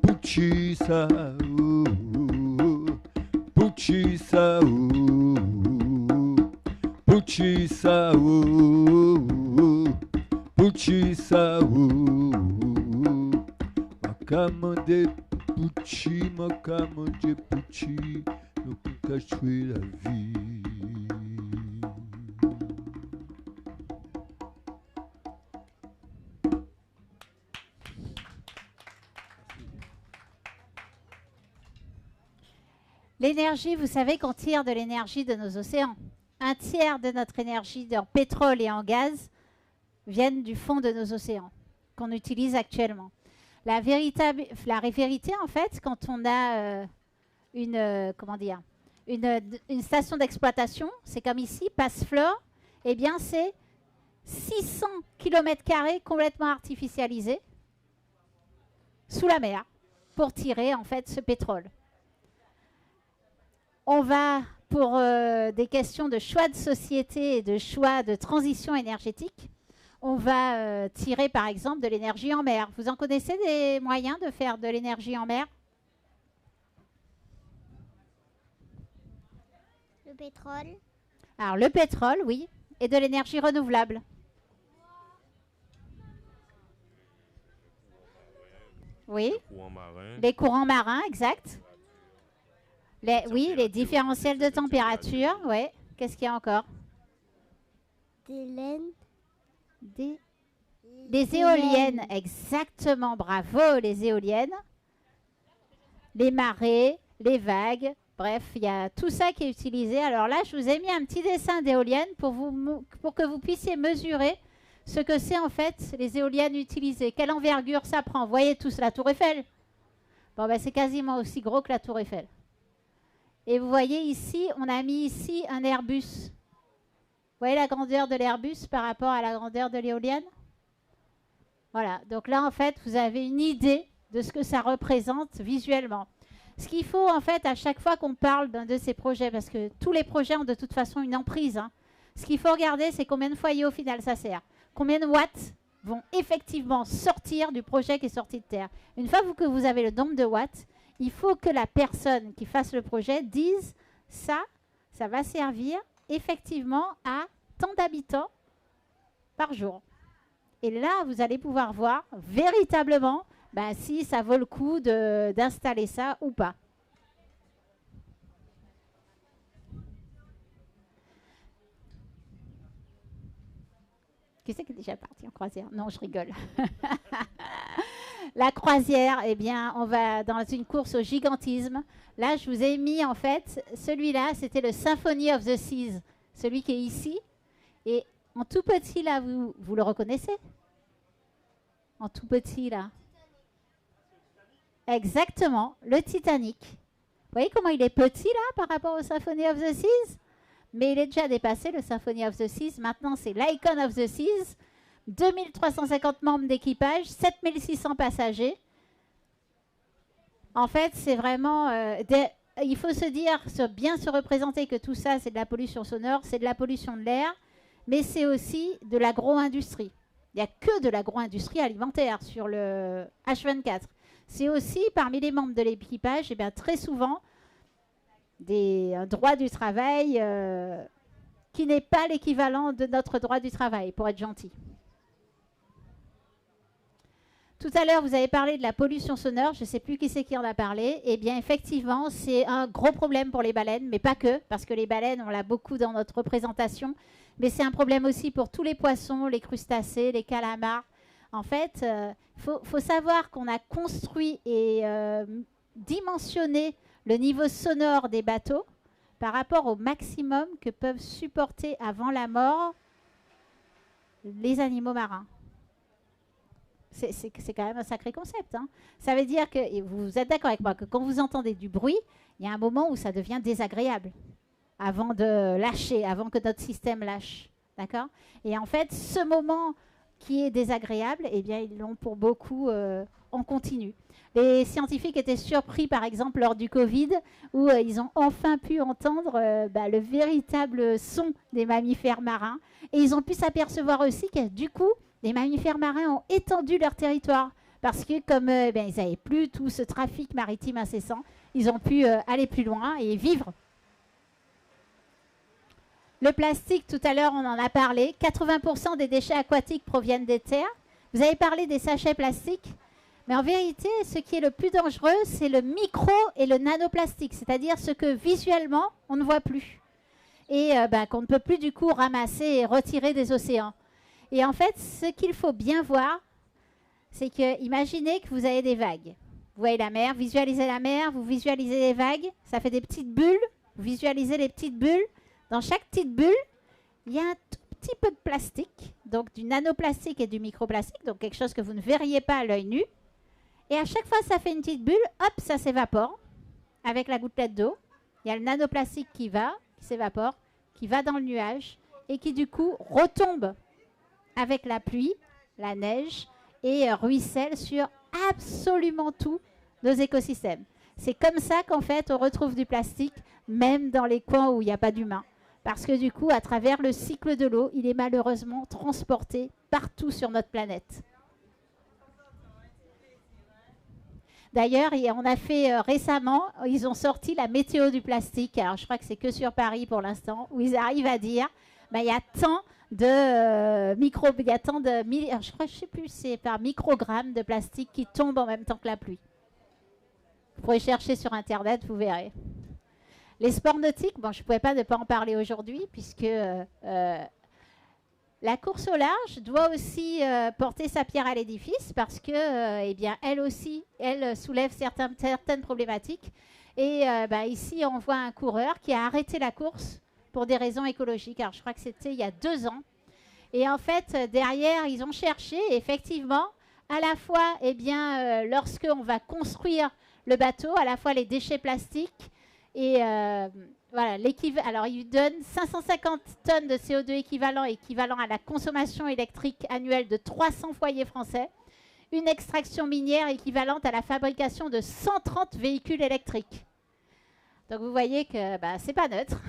Pucci ça, Pucci ça, Pucci ça, Pucci ça, ma camande Pucci, nous cachoué la vie. L'énergie, vous savez qu'on tire de l'énergie de nos océans. Un tiers de notre énergie en pétrole et en gaz viennent du fond de nos océans, qu'on utilise actuellement. La vérité, en fait, quand on a une station d'exploitation, c'est comme ici, Passeflore, eh bien c'est 600 km² complètement artificialisés sous la mer pour tirer en fait ce pétrole. On va, pour des questions de choix de société et de choix de transition énergétique, on va tirer par exemple de l'énergie en mer. Vous en connaissez des moyens de faire de l'énergie en mer? Le pétrole. Alors le pétrole, oui, et de l'énergie renouvelable. Oui, les courants marins, exact. Oui, les différentiels de température, oui. Qu'est-ce qu'il y a encore? Des laines. Des éoliennes, exactement, bravo, les éoliennes. Les marées, les vagues, bref, il y a tout ça qui est utilisé. Alors là, je vous ai mis un petit dessin d'éoliennes pour que vous puissiez mesurer ce que c'est en fait les éoliennes utilisées. Quelle envergure ça prend? Vous voyez tous la tour Eiffel? Bon, ben, c'est quasiment aussi gros que la tour Eiffel. Et vous voyez ici, on a mis ici un Airbus. Vous voyez la grandeur de l'Airbus par rapport à la grandeur de l'éolienne? Voilà, donc là, en fait, vous avez une idée de ce que ça représente visuellement. Ce qu'il faut, en fait, à chaque fois qu'on parle d'un de ces projets, parce que tous les projets ont de toute façon une emprise, hein, ce qu'il faut regarder, c'est combien de foyers au final ça sert. Combien de watts vont effectivement sortir du projet qui est sorti de terre. Une fois que vous avez le nombre de watts, il faut que la personne qui fasse le projet dise ça va servir effectivement à tant d'habitants par jour. Et là, vous allez pouvoir voir véritablement si ça vaut le coup d'installer ça ou pas. Qui c'est qui est déjà parti en croisière? Non, je rigole. La croisière, eh bien, on va dans une course au gigantisme. Là, je vous ai mis, en fait, celui-là, c'était le Symphony of the Seas, celui qui est ici. Et en tout petit, là, vous le reconnaissez? En tout petit, là. Exactement, le Titanic. Vous voyez comment il est petit, là, par rapport au Symphony of the Seas? Mais il est déjà dépassé, le Symphony of the Seas. Maintenant, c'est l'Icon of the Seas. 2350 membres d'équipage, 7600 passagers. En fait, c'est vraiment... il faut se dire, bien se représenter que tout ça, c'est de la pollution sonore, c'est de la pollution de l'air, mais c'est aussi de l'agro-industrie. Il n'y a que de l'agro-industrie alimentaire sur le H24. C'est aussi, parmi les membres de l'équipage, très souvent, un droit du travail qui n'est pas l'équivalent de notre droit du travail, pour être gentil. Tout à l'heure, vous avez parlé de la pollution sonore. Je ne sais plus qui c'est qui en a parlé. Eh bien, effectivement, c'est un gros problème pour les baleines, mais pas que, parce que les baleines, on l'a beaucoup dans notre représentation. Mais c'est un problème aussi pour tous les poissons, les crustacés, les calamars. En fait, faut savoir qu'on a construit et dimensionné le niveau sonore des bateaux par rapport au maximum que peuvent supporter avant la mort les animaux marins. C'est quand même un sacré concept. Hein. Ça veut dire que, et vous êtes d'accord avec moi, que quand vous entendez du bruit, il y a un moment où ça devient désagréable avant de lâcher, avant que notre système lâche. D'accord? Et en fait, ce moment qui est désagréable, eh bien, ils l'ont pour beaucoup en continu. Les scientifiques étaient surpris, par exemple, lors du Covid, où ils ont enfin pu entendre le véritable son des mammifères marins. Et ils ont pu s'apercevoir aussi que, du coup, les mammifères marins ont étendu leur territoire. Parce que comme ils n'avaient plus tout ce trafic maritime incessant, ils ont pu aller plus loin et vivre. Le plastique, tout à l'heure, on en a parlé. 80% des déchets aquatiques proviennent des terres. Vous avez parlé des sachets plastiques. Mais en vérité, ce qui est le plus dangereux, c'est le micro et le nanoplastique. C'est-à-dire ce que visuellement, on ne voit plus. Et qu'on ne peut plus du coup ramasser et retirer des océans. Et en fait, ce qu'il faut bien voir, c'est que imaginez que vous avez des vagues. Vous voyez la mer, visualisez la mer, vous visualisez les vagues, ça fait des petites bulles, vous visualisez les petites bulles. Dans chaque petite bulle, il y a un tout petit peu de plastique, donc du nanoplastique et du microplastique, donc quelque chose que vous ne verriez pas à l'œil nu. Et à chaque fois que ça fait une petite bulle, hop, ça s'évapore avec la gouttelette d'eau. Il y a le nanoplastique qui s'évapore, qui va dans le nuage et qui du coup retombe avec la pluie, la neige et ruisselle sur absolument tous nos écosystèmes. C'est comme ça qu'en fait on retrouve du plastique même dans les coins où il n'y a pas d'humains. Parce que du coup, à travers le cycle de l'eau, il est malheureusement transporté partout sur notre planète. D'ailleurs, on a fait récemment, ils ont sorti la météo du plastique. Alors je crois que c'est que sur Paris pour l'instant, où ils arrivent à dire, il y a tant de il y a tant de je crois, je sais plus, c'est par microgramme de plastique qui tombe en même temps que la pluie. Vous pourrez chercher sur Internet, vous verrez. Les sports nautiques, bon, je ne pouvais pas ne pas en parler aujourd'hui, puisque la course au large doit aussi porter sa pierre à l'édifice, parce que, eh bien, elle aussi, elle soulève certaines problématiques. Et ici, on voit un coureur qui a arrêté la course pour des raisons écologiques. Alors, je crois que c'était il y a 2 ans. Et en fait, derrière, ils ont cherché, effectivement, à la fois, eh bien, lorsqu'on va construire le bateau, à la fois les déchets plastiques et voilà, alors ils donnent 550 tonnes de CO2 équivalent à la consommation électrique annuelle de 300 foyers français, une extraction minière équivalente à la fabrication de 130 véhicules électriques. Donc vous voyez que c'est pas neutre.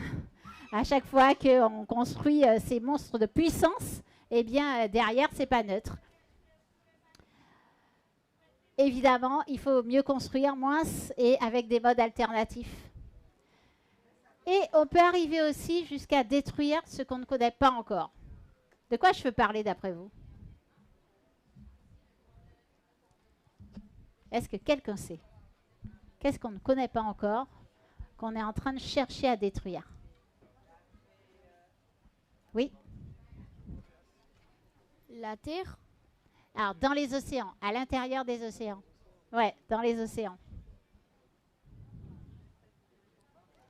À chaque fois qu'on construit ces monstres de puissance, eh bien, derrière, c'est pas neutre. Évidemment, il faut mieux construire, moins et avec des modes alternatifs. Et on peut arriver aussi jusqu'à détruire ce qu'on ne connaît pas encore. De quoi je veux parler d'après vous? Est-ce que quelqu'un sait? Qu'est-ce qu'on ne connaît pas encore, qu'on est en train de chercher à détruire? Oui. La Terre. Alors, dans les océans, à l'intérieur des océans. Ouais, dans les océans.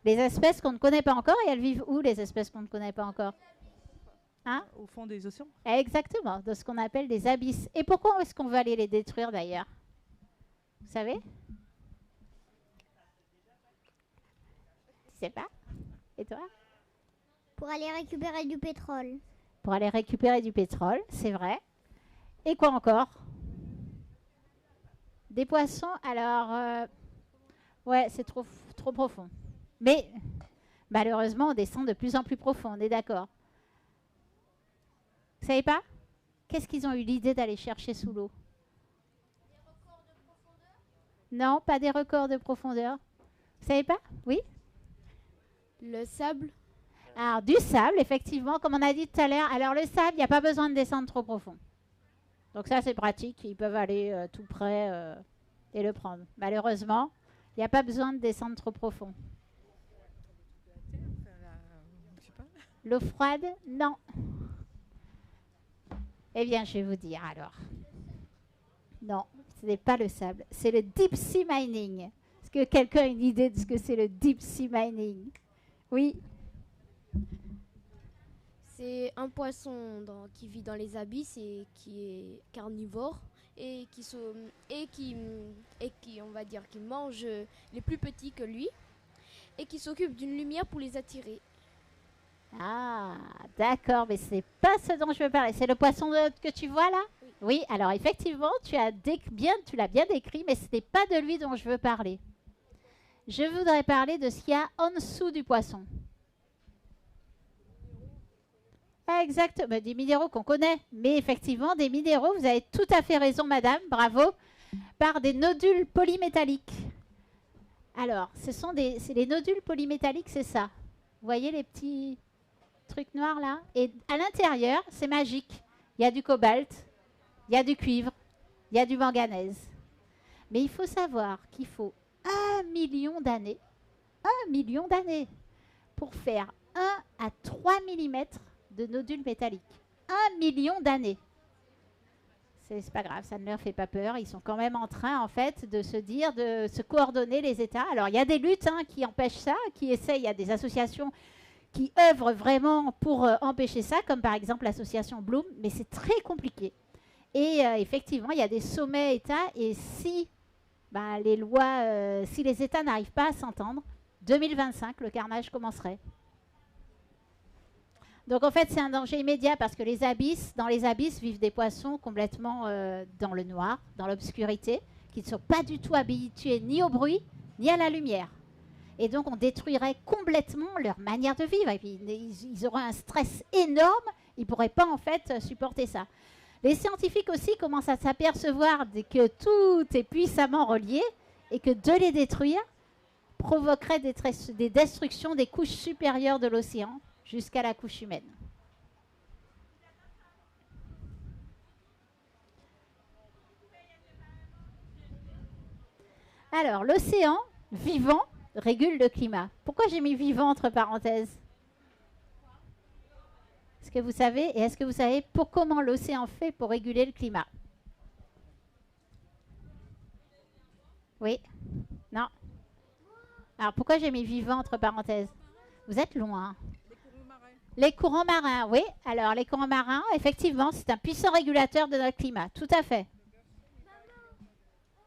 Les espèces qu'on ne connaît pas encore, et elles vivent où, les espèces qu'on ne connaît pas encore? Hein? Au fond des océans. Exactement, de ce qu'on appelle des abysses. Et pourquoi est-ce qu'on veut aller les détruire, d'ailleurs? Vous savez? Tu sais pas? Et toi? Pour aller récupérer du pétrole. Pour aller récupérer du pétrole, c'est vrai. Et quoi encore? Des poissons, alors... ouais, c'est trop profond. Mais, malheureusement, on descend de plus en plus profond, on est d'accord. Vous savez pas? Qu'est-ce qu'ils ont eu l'idée d'aller chercher sous l'eau? Des records de profondeur? Non, pas des records de profondeur. Vous savez pas? Oui? Le sable. Alors, du sable, effectivement, comme on a dit tout à l'heure. Alors, le sable, il n'y a pas besoin de descendre trop profond. Donc ça, c'est pratique. Ils peuvent aller tout près et le prendre. Malheureusement, il n'y a pas besoin de descendre trop profond. L'eau froide? Non. Eh bien, je vais vous dire alors. Non, ce n'est pas le sable. C'est le deep sea mining. Est-ce que quelqu'un a une idée de ce que c'est le deep sea mining? Oui. C'est un poisson qui vit dans les abysses et qui est carnivore et qui on va dire, qui mange les plus petits que lui et qui s'occupe d'une lumière pour les attirer. Ah, d'accord, mais ce n'est pas ce dont je veux parler. C'est le poisson que tu vois là? Oui, alors effectivement, tu l'as bien décrit, mais ce n'est pas de lui dont je veux parler. Je voudrais parler de ce qu'il y a en dessous du poisson. Exactement, des minéraux qu'on connaît. Mais effectivement, des minéraux, vous avez tout à fait raison, madame, bravo, par des nodules polymétalliques. Alors, c'est les nodules polymétalliques, c'est ça. Vous voyez les petits trucs noirs là? Et à l'intérieur, c'est magique. Il y a du cobalt, il y a du cuivre, il y a du manganèse. Mais il faut savoir qu'il faut 1 million d'années, 1 million d'années, pour faire 1 à 3 mm de nodules métalliques. 1 million d'années. C'est pas grave, ça ne leur fait pas peur. Ils sont quand même en train, en fait, de se dire, de se coordonner les États. Alors, il y a des luttes qui empêchent ça, qui essayent. Il y a des associations qui œuvrent vraiment pour empêcher ça, comme par exemple l'association Bloom, mais c'est très compliqué. Et effectivement, il y a des sommets États, et si les lois, si les États n'arrivent pas à s'entendre, 2025, le carnage commencerait. Donc en fait, c'est un danger immédiat parce que dans les abysses vivent des poissons complètement dans le noir, dans l'obscurité, qui ne sont pas du tout habitués ni au bruit, ni à la lumière. Et donc on détruirait complètement leur manière de vivre. Et puis ils auraient un stress énorme, ils ne pourraient pas en fait supporter ça. Les scientifiques aussi commencent à s'apercevoir que tout est puissamment relié et que de les détruire provoquerait des destructions des couches supérieures de l'océan, jusqu'à la couche humaine. Alors, l'océan vivant régule le climat. Pourquoi j'ai mis vivant entre parenthèses? Est-ce que vous savez, et est-ce que vous savez comment l'océan fait pour réguler le climat? Oui? Non? Alors pourquoi j'ai mis vivant entre parenthèses? Vous êtes loin. Les courants marins, oui. Alors les courants marins, effectivement, c'est un puissant régulateur de notre climat. Tout à fait.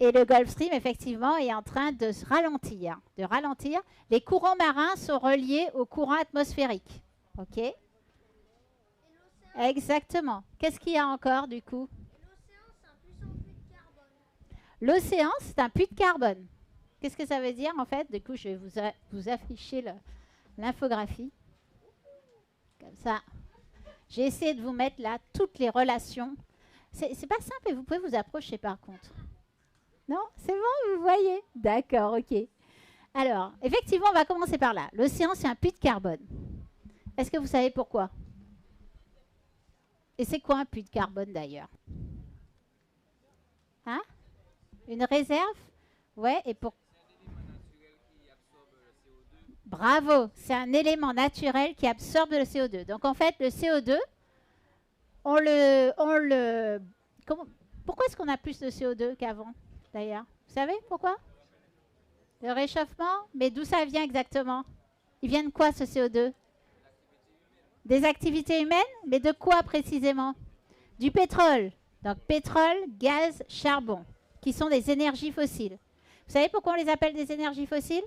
Et le Gulf Stream, effectivement, est en train de se ralentir. Les courants marins sont reliés aux courants atmosphériques. OK? Exactement. Qu'est-ce qu'il y a encore, du coup? L'océan, c'est un puits de carbone. Qu'est-ce que ça veut dire, en fait? Du coup, je vais vous afficher l'infographie. Comme ça. J'ai essayé de vous mettre là toutes les relations. C'est pas simple et vous pouvez vous approcher, par contre. Non? C'est bon, vous voyez? D'accord, OK. Alors, effectivement, on va commencer par là. L'océan, c'est un puits de carbone. Est-ce que vous savez pourquoi? Et c'est quoi un puits de carbone, d'ailleurs? Hein? Une réserve? Ouais, et pour... Bravo! C'est un élément naturel qui absorbe le CO2. Donc, en fait, le CO2, Pourquoi est-ce qu'on a plus de CO2 qu'avant? D'ailleurs, vous savez pourquoi? Le réchauffement? Mais d'où ça vient exactement? Il vient de quoi ce CO2? Des activités humaines? Mais de quoi précisément? Du pétrole. Donc pétrole, gaz, charbon, qui sont des énergies fossiles. Vous savez pourquoi on les appelle des énergies fossiles?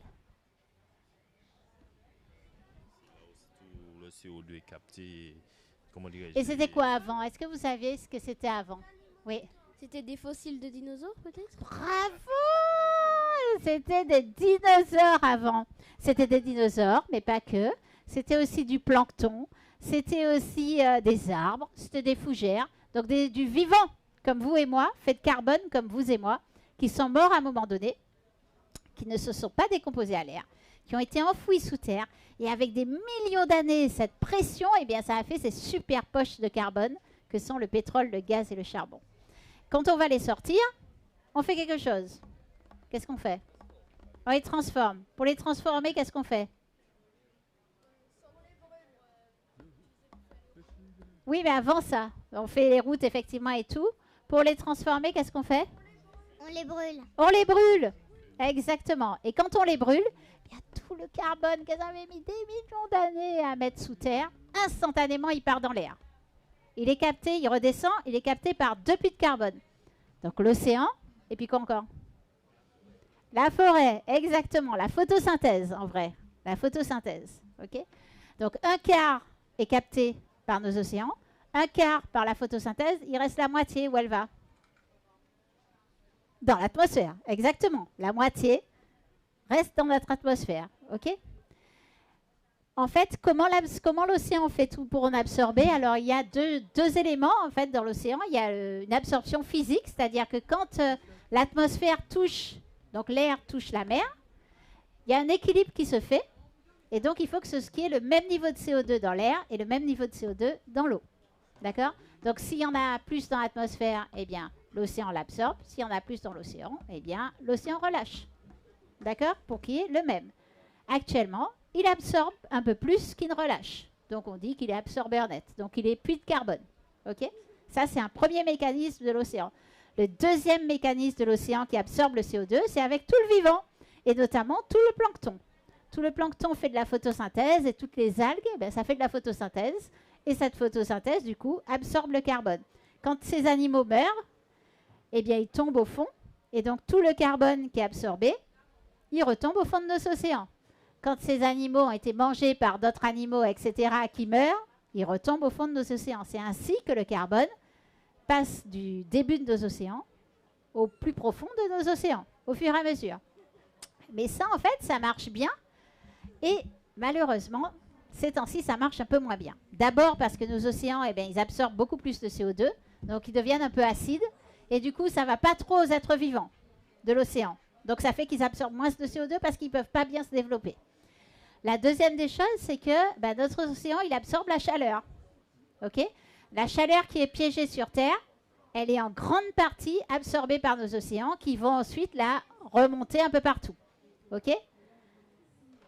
Le CO2 est capté. Comment dirais-je? Et c'était quoi avant? Est-ce que vous saviez ce que c'était avant? Oui. C'était des fossiles de dinosaures, peut-être? Bravo! C'était des dinosaures avant. C'était des dinosaures, mais pas que. C'était aussi du plancton. C'était aussi des arbres. C'était des fougères. Donc du vivant, comme vous et moi, fait de carbone, comme vous et moi, qui sont morts à un moment donné, qui ne se sont pas décomposés à l'air, qui ont été enfouis sous terre. Et avec des millions d'années, cette pression, eh bien, ça a fait ces super poches de carbone que sont le pétrole, le gaz et le charbon. Quand on va les sortir, on fait quelque chose. Qu'est-ce qu'on fait? On les transforme. Pour les transformer, qu'est-ce qu'on fait? Oui, mais avant ça, on fait les routes effectivement et tout. Pour les transformer, qu'est-ce qu'on fait? On les brûle. On les brûle. Exactement. Et quand on les brûle, il y a tout le carbone qu'ils avaient mis des millions d'années à mettre sous terre. Instantanément, il part dans l'air. Il est capté, il redescend, il est capté par 2 puits de carbone. Donc l'océan, et puis quoi encore? La forêt, exactement. La photosynthèse, en vrai. La photosynthèse. OK? Donc un quart est capté par nos océans, un quart par la photosynthèse, il reste la moitié. Où elle va? Dans l'atmosphère, exactement. La moitié reste dans notre atmosphère. OK? En fait, comment l'océan fait tout pour en absorber? Alors, il y a deux éléments en fait dans l'océan. Il y a une absorption physique, c'est-à-dire que quand l'atmosphère touche, donc l'air touche la mer, il y a un équilibre qui se fait. Et donc, il faut que ce qui est le même niveau de CO2 dans l'air et le même niveau de CO2 dans l'eau. D'accord? Donc, s'il y en a plus dans l'atmosphère, eh bien, l'océan l'absorbe. S'il y en a plus dans l'océan, eh bien, l'océan relâche. D'accord? Pour qu'il y ait le même. Actuellement, il absorbe un peu plus qu'il ne relâche. Donc, on dit qu'il est absorbeur net. Donc, il est puits de carbone. OK? Ça, c'est un premier mécanisme de l'océan. Le deuxième mécanisme de l'océan qui absorbe le CO2, c'est avec tout le vivant, et notamment tout le plancton. Tout le plancton fait de la photosynthèse, et toutes les algues, ben, ça fait de la photosynthèse. Et cette photosynthèse, du coup, absorbe le carbone. Quand ces animaux meurent, eh bien, ils tombent au fond. Et donc, tout le carbone qui est absorbé, il retombe au fond de nos océans. Quand ces animaux ont été mangés par d'autres animaux, etc., qui meurent, ils retombent au fond de nos océans. C'est ainsi que le carbone passe du début de nos océans au plus profond de nos océans, au fur et à mesure. Mais ça, en fait, ça marche bien. Et malheureusement, ces temps-ci, ça marche un peu moins bien. D'abord parce que nos océans, eh bien, ils absorbent beaucoup plus de CO2, donc ils deviennent un peu acides. Et du coup, ça ne va pas trop aux êtres vivants de l'océan. Donc ça fait qu'ils absorbent moins de CO2 parce qu'ils ne peuvent pas bien se développer. La deuxième des choses, c'est que notre océan, il absorbe la chaleur. OK? La chaleur qui est piégée sur Terre, elle est en grande partie absorbée par nos océans qui vont ensuite la remonter un peu partout. OK?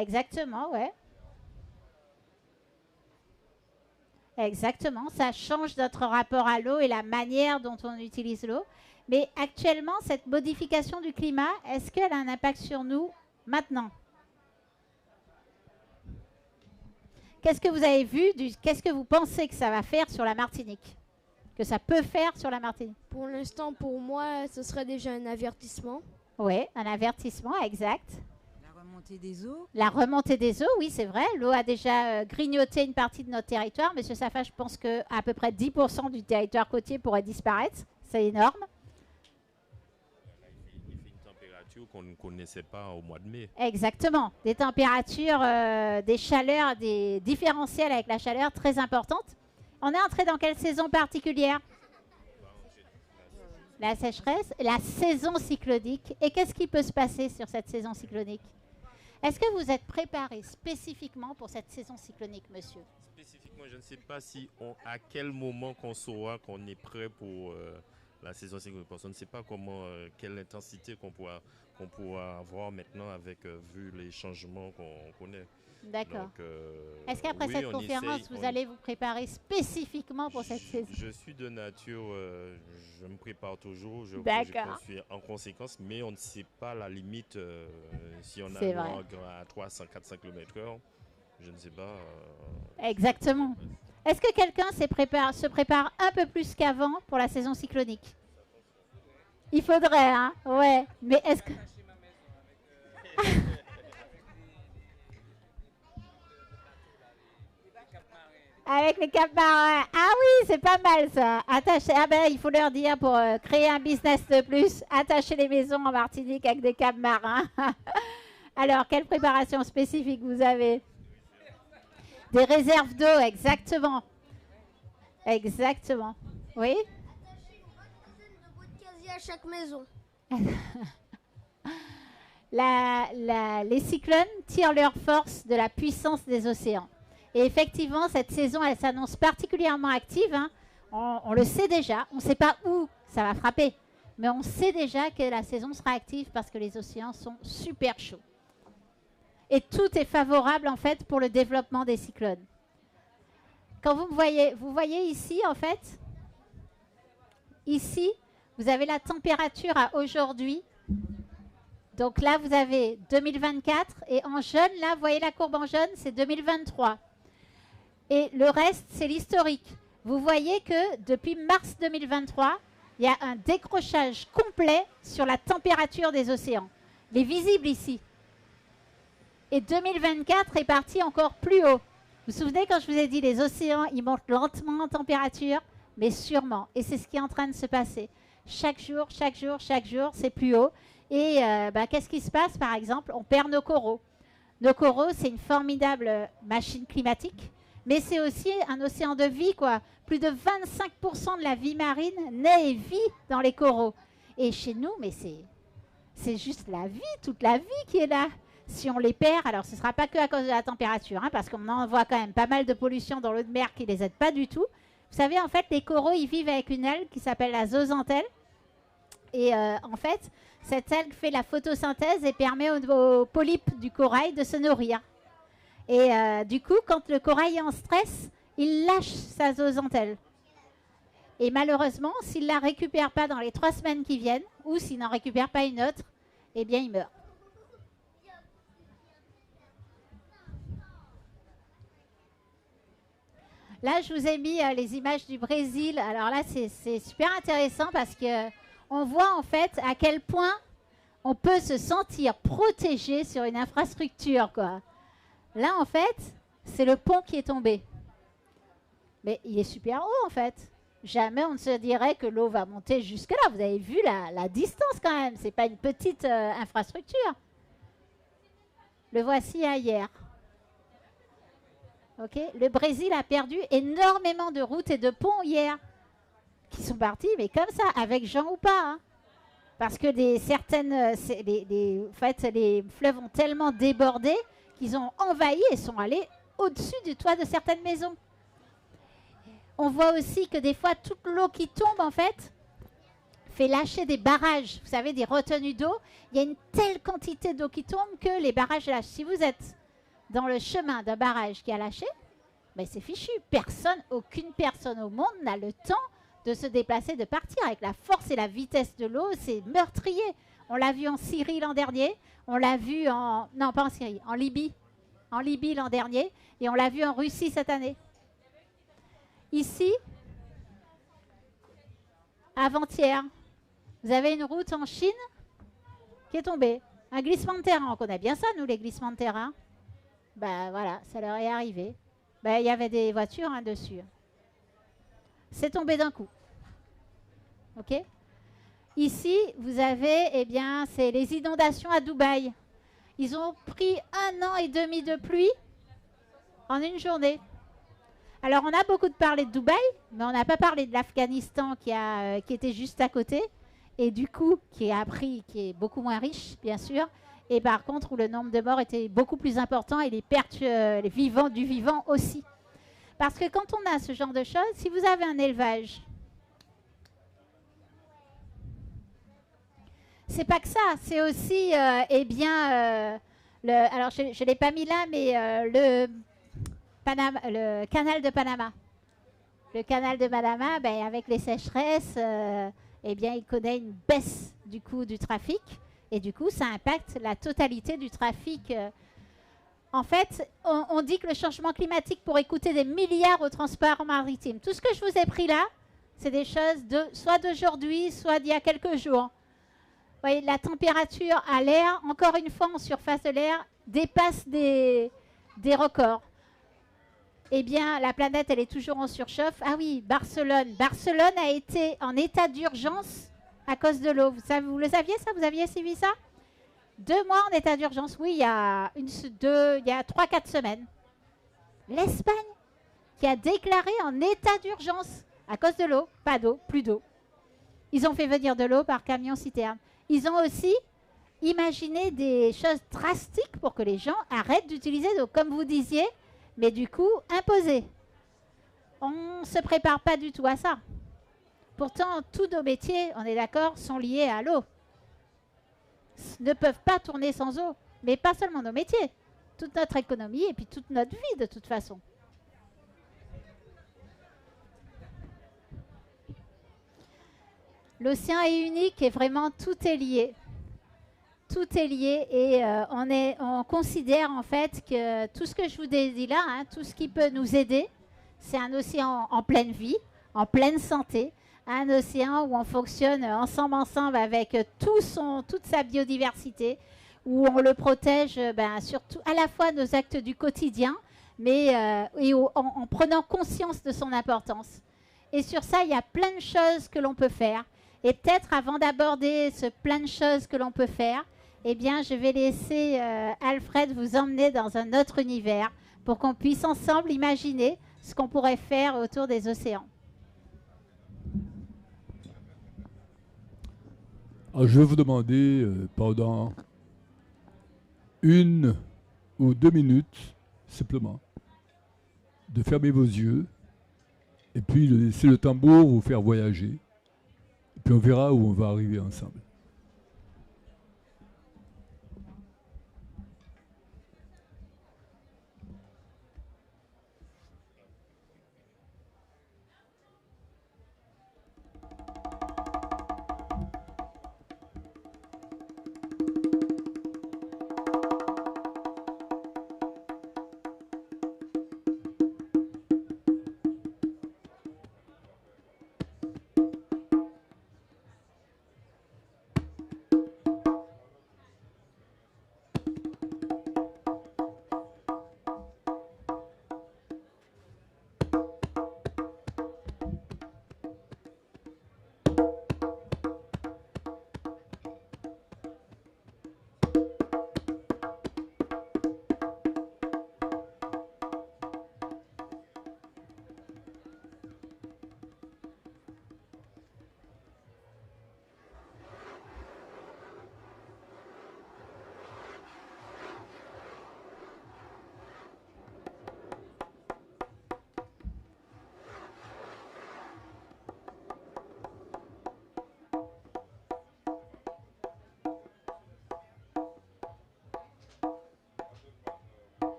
Exactement, ouais. Exactement, ça change notre rapport à l'eau et la manière dont on utilise l'eau. Mais actuellement, cette modification du climat, est-ce qu'elle a un impact sur nous maintenant? Qu'est-ce que vous avez vu, qu'est-ce que vous pensez que ça va faire sur la Martinique? Que ça peut faire sur la Martinique? Pour l'instant, pour moi, ce serait déjà un avertissement. Oui, un avertissement, exact. La remontée des eaux. La remontée des eaux, oui, c'est vrai. L'eau a déjà grignoté une partie de notre territoire. Monsieur Safa, je pense qu'à peu près 10% du territoire côtier pourrait disparaître. C'est énorme. Il fait une température qu'on ne connaissait pas au mois de mai. Exactement. Des températures, des chaleurs, des différentiels avec la chaleur très importantes. On est entré dans quelle saison particulière? La sécheresse, la saison cyclonique. Et qu'est-ce qui peut se passer sur cette saison cyclonique? Est-ce que vous êtes préparé spécifiquement pour cette saison cyclonique, monsieur? Spécifiquement, je ne sais pas à quel moment qu'on saura qu'on est prêt pour la saison cyclonique. Parce qu'on ne sait pas quelle intensité qu'on pourra avoir maintenant avec vu les changements qu'on connaît. D'accord. Est-ce qu'après cette conférence, vous allez vous préparer spécifiquement pour cette saison? Je suis de nature, je me prépare toujours, je suis en conséquence, mais on ne sait pas la limite si on a à 300-400 km/h, je ne sais pas. Exactement. Est-ce que quelqu'un se prépare un peu plus qu'avant pour la saison cyclonique? Il faudrait, hein? Ouais. Mais est-ce que... Avec les caps marins. Ah oui, c'est pas mal ça. Attacher. Ah ben, il faut leur dire pour créer un business de plus. Attacher les maisons en Martinique avec des caps marins. Alors, quelle préparation spécifique vous avez? Des réserves d'eau, exactement. Exactement. Oui? Attacher une bonne dizaine de boîtes casier à chaque maison. Les cyclones tirent leur force de la puissance des océans. Et effectivement, cette saison, elle s'annonce particulièrement active. Hein. On le sait déjà. On ne sait pas où ça va frapper. Mais on sait déjà que la saison sera active parce que les océans sont super chauds. Et tout est favorable, en fait, pour le développement des cyclones. Quand vous voyez ici, en fait, ici, vous avez la température à aujourd'hui. Donc là, vous avez 2024. Et en jaune, là, vous voyez la courbe en jaune, c'est 2023. Et le reste, c'est l'historique. Vous voyez que depuis mars 2023, il y a un décrochage complet sur la température des océans. Il est visible ici. Et 2024 est parti encore plus haut. Vous vous souvenez quand je vous ai dit les océans, ils montent lentement en température, mais sûrement. Et c'est ce qui est en train de se passer. Chaque jour, c'est plus haut. Et qu'est-ce qui se passe, par exemple? On perd nos coraux. Nos coraux, c'est une formidable machine climatique. Mais c'est aussi un océan de vie, quoi. Plus de 25% de la vie marine naît et vit dans les coraux. Et chez nous, mais c'est juste la vie, toute la vie qui est là. Si on les perd, alors ce ne sera pas que à cause de la température, hein, parce qu'on envoie quand même pas mal de pollution dans l'eau de mer qui ne les aide pas du tout. Vous savez, en fait, les coraux, ils vivent avec une algue qui s'appelle la zooxanthelle. Et en fait, cette algue fait la photosynthèse et permet aux polypes du corail de se nourrir. Et du coup, quand le corail est en stress, il lâche sa zooxanthelle. Et malheureusement, s'il ne la récupère pas dans les 3 semaines qui viennent, ou s'il n'en récupère pas une autre, eh bien, il meurt. Là, je vous ai mis les images du Brésil. Alors là, c'est super intéressant parce qu'on voit en fait à quel point on peut se sentir protégé sur une infrastructure, quoi. Là, en fait, c'est le pont qui est tombé. Mais il est super haut, en fait. Jamais on ne se dirait que l'eau va monter jusque-là. Vous avez vu la distance, quand même. Ce n'est pas une petite infrastructure. Le voici hier. Okay. Le Brésil a perdu énormément de routes et de ponts hier. Qui sont partis, mais comme ça, avec gens ou pas. Hein. Parce que les fleuves ont tellement débordé qu'ils ont envahi et sont allés au-dessus du toit de certaines maisons. On voit aussi que des fois, toute l'eau qui tombe, en fait, fait lâcher des barrages. Vous savez, des retenues d'eau. Il y a une telle quantité d'eau qui tombe que les barrages lâchent. Si vous êtes dans le chemin d'un barrage qui a lâché, mais c'est fichu. Personne, aucune personne au monde n'a le temps de se déplacer, de partir. Avec la force et la vitesse de l'eau, c'est meurtrier. On l'a vu en Syrie l'an dernier, on l'a vu en... Non, pas en Syrie, en Libye. En Libye l'an dernier, et on l'a vu en Russie cette année. Ici, avant-hier, vous avez une route en Chine qui est tombée. Un glissement de terrain, on connaît bien ça, nous, les glissements de terrain. Ben voilà, ça leur est arrivé. Ben, il y avait des voitures dessus. C'est tombé d'un coup. OK? Ici, vous avez, eh bien, c'est les inondations à Dubaï. Ils ont pris 1 an et demi de pluie en une journée. Alors, on a beaucoup parlé de Dubaï, mais on n'a pas parlé de l'Afghanistan qui était juste à côté, et du coup, qui est beaucoup moins riche, bien sûr, et par contre, où le nombre de morts était beaucoup plus important, et les pertes les vivants du vivant aussi. Parce que quand on a ce genre de choses, si vous avez un élevage, c'est pas que ça, c'est aussi, eh bien, alors je ne l'ai pas mis là, mais le canal de Panama. Le canal de Panama, ben, avec les sécheresses, eh bien, il connaît une baisse du coût du trafic, et du coup, ça impacte la totalité du trafic. En fait, on dit que le changement climatique pourrait coûter des milliards au transport maritime. Tout ce que je vous ai pris là, c'est des choses soit d'aujourd'hui, soit d'il y a quelques jours. Vous voyez, la température à l'air, encore une fois en surface de l'air, dépasse des records. Eh bien, la planète, elle est toujours en surchauffe. Ah oui, Barcelone. Barcelone a été en état d'urgence à cause de l'eau. Vous le saviez ça? Vous aviez suivi ça? 2 mois en état d'urgence. Oui, il y a 3-4 semaines. L'Espagne qui a déclaré en état d'urgence à cause de l'eau. Pas d'eau, plus d'eau. Ils ont fait venir de l'eau par camion-citerne. Ils ont aussi imaginé des choses drastiques pour que les gens arrêtent d'utiliser l'eau, comme vous disiez, mais du coup, imposé. On ne se prépare pas du tout à ça. Pourtant, tous nos métiers, on est d'accord, sont liés à l'eau. Ne peuvent pas tourner sans eau. Mais pas seulement nos métiers. Toute notre économie et puis toute notre vie, de toute façon. L'océan est unique et vraiment tout est lié. Tout est lié et on considère en fait que tout ce que je vous ai dit là, tout ce qui peut nous aider, c'est un océan en pleine vie, en pleine santé, un océan où on fonctionne ensemble avec toute sa biodiversité, où on le protège surtout à la fois nos actes du quotidien, mais en prenant conscience de son importance. Et sur ça, il y a plein de choses que l'on peut faire. Et peut-être avant d'aborder ce plein de choses que l'on peut faire, eh bien, je vais laisser Alfred vous emmener dans un autre univers pour qu'on puisse ensemble imaginer ce qu'on pourrait faire autour des océans. Alors, je vais vous demander pendant 1 ou 2 minutes, simplement, de fermer vos yeux et puis de laisser le tambour vous faire voyager. Et puis on verra où on va arriver ensemble.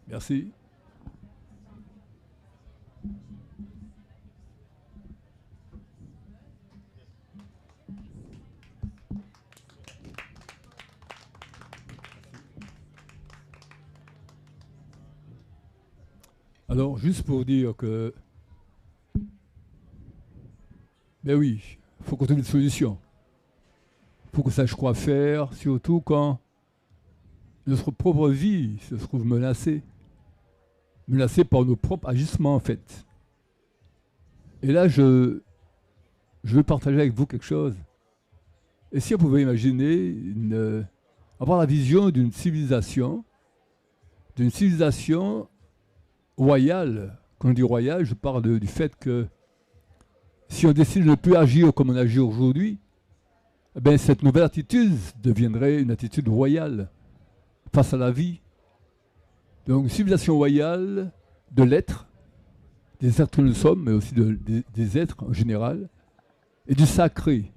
Merci. Alors, juste pour dire que, ben oui, il faut qu'on trouve une solution. Il faut qu'on sache quoi faire, surtout quand notre propre vie se trouve menacée. Menacée par nos propres agissements, en fait. Et là, je veux partager avec vous quelque chose. Et si on pouvait imaginer, avoir la vision d'une civilisation royale. Quand je dis royale, je parle du fait que si on décide de ne plus agir comme on agit aujourd'hui, eh bien, cette nouvelle attitude deviendrait une attitude royale face à la vie. Donc une civilisation royale de l'être, des êtres que nous sommes, mais aussi des êtres en général, et du sacré.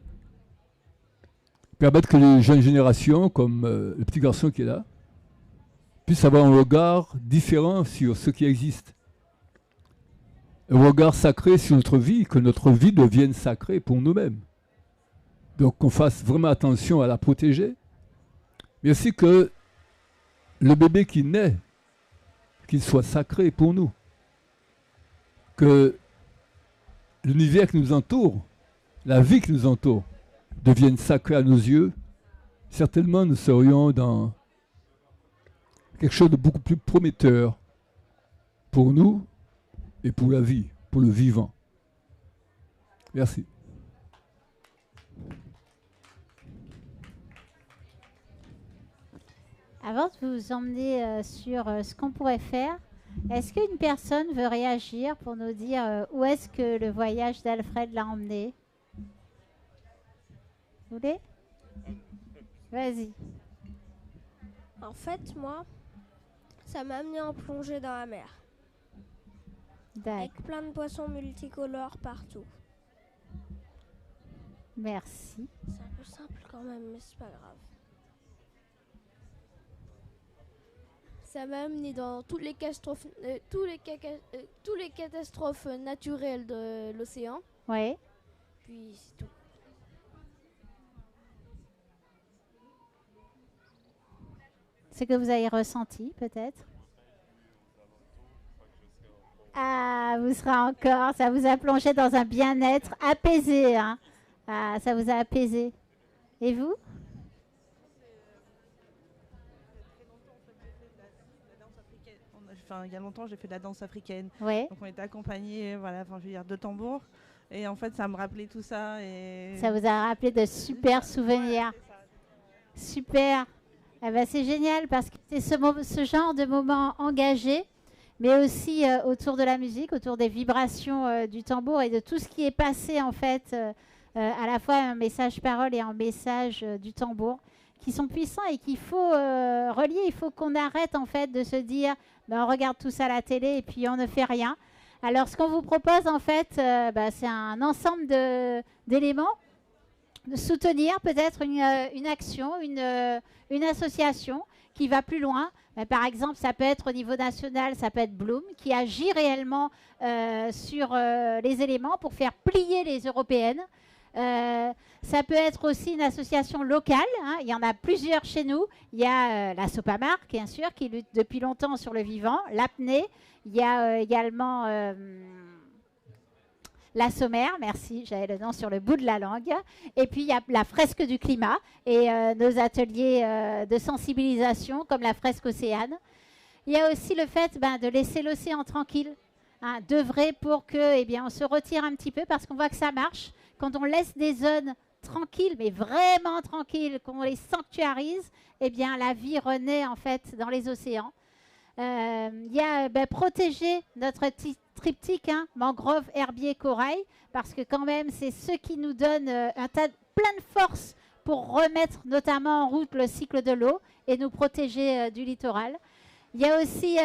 Permettre que les jeunes générations, comme le petit garçon qui est là, puissent avoir un regard différent sur ce qui existe. Un regard sacré sur notre vie, que notre vie devienne sacrée pour nous-mêmes. Donc qu'on fasse vraiment attention à la protéger, mais aussi que le bébé qui naît, qu'il soit sacré pour nous. Que l'univers qui nous entoure, la vie qui nous entoure, devienne sacrée à nos yeux. Certainement nous serions dans quelque chose de beaucoup plus prometteur pour nous et pour la vie, pour le vivant. Merci. Avant de vous emmener sur ce qu'on pourrait faire, est-ce qu'une personne veut réagir pour nous dire où est-ce que le voyage d'Alfred l'a emmené? Vous voulez? Vas-y. En fait, moi, ça m'a amené en plongée dans la mer. Avec plein de poissons multicolores partout. Merci. C'est un peu simple quand même, mais c'est pas grave. Ça m'a amené dans toutes les catastrophes naturelles de l'océan. Oui. Puis c'est tout. Ce que vous avez ressenti, peut-être? Ah, vous serez encore. Ça vous a plongé dans un bien-être apaisé. Hein? Ah, ça vous a apaisé. Et vous? Il y a longtemps, j'ai fait de la danse africaine. Ouais. Donc on était accompagnés, voilà, je veux dire, de tambours. Et en fait, ça me rappelait tout ça. Et ça vous a rappelé de super souvenirs. Super. Eh ben, c'est génial parce que c'est ce genre de moment engagé, mais aussi autour de la musique, autour des vibrations du tambour et de tout ce qui est passé en fait, à la fois un message parole et un message du tambour, qui sont puissants et qu'il faut relier. Il faut qu'on arrête en fait de se dire ben, on regarde tout ça à la télé et puis on ne fait rien. Alors ce qu'on vous propose en fait, c'est un ensemble d'éléments, de soutenir peut-être une action, une association qui va plus loin. Par exemple, ça peut être au niveau national, ça peut être Bloom, qui agit réellement sur les éléments pour faire plier les européennes. Ça peut être aussi une association locale, hein. Il y en a plusieurs chez nous. Il y a la Sopamar, bien sûr, qui lutte depuis longtemps sur le vivant, l'apnée. Il y a également la Sommaire, merci, j'avais le nom sur le bout de la langue. Et puis il y a la fresque du climat et nos ateliers de sensibilisation comme la fresque Océane. Il y a aussi le fait de laisser l'océan tranquille, hein, d'œuvrer pour que, on se retire un petit peu parce qu'on voit que ça marche. Quand on laisse des zones tranquilles, mais vraiment tranquilles, qu'on les sanctuarise, la vie renaît en fait dans les océans. Il y a protéger notre triptyque, hein, mangrove, herbier, corail, parce que quand même, c'est ce qui nous donne plein de force pour remettre notamment en route le cycle de l'eau et nous protéger du littoral. Il y a aussi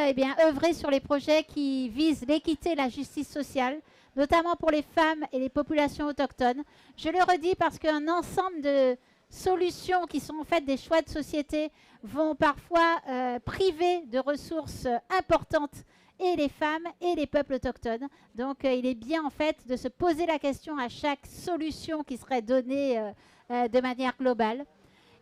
œuvrer sur les projets qui visent l'équité et la justice sociale, notamment pour les femmes et les populations autochtones. Je le redis parce qu'un ensemble solutions qui sont en fait des choix de société vont parfois priver de ressources importantes et les femmes et les peuples autochtones. Donc il est bien en fait de se poser la question à chaque solution qui serait donnée de manière globale.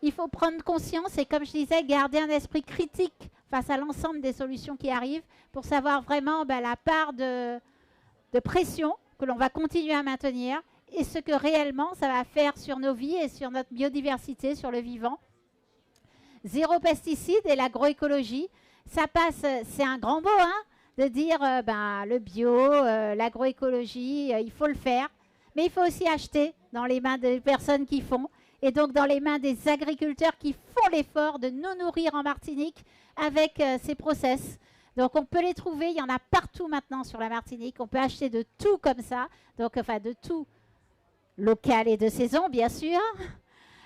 Il faut prendre conscience et, comme je disais, garder un esprit critique face à l'ensemble des solutions qui arrivent pour savoir vraiment la part de pression que l'on va continuer à maintenir et ce que réellement ça va faire sur nos vies et sur notre biodiversité, sur le vivant. Zéro pesticide et l'agroécologie, ça passe, c'est un grand mot, hein, de dire le bio, l'agroécologie, il faut le faire, mais il faut aussi acheter dans les mains des personnes qui font, et donc dans les mains des agriculteurs qui font l'effort de nous nourrir en Martinique avec ces process. Donc on peut les trouver, il y en a partout maintenant sur la Martinique, on peut acheter de tout comme ça, donc enfin de tout local et de saison bien sûr.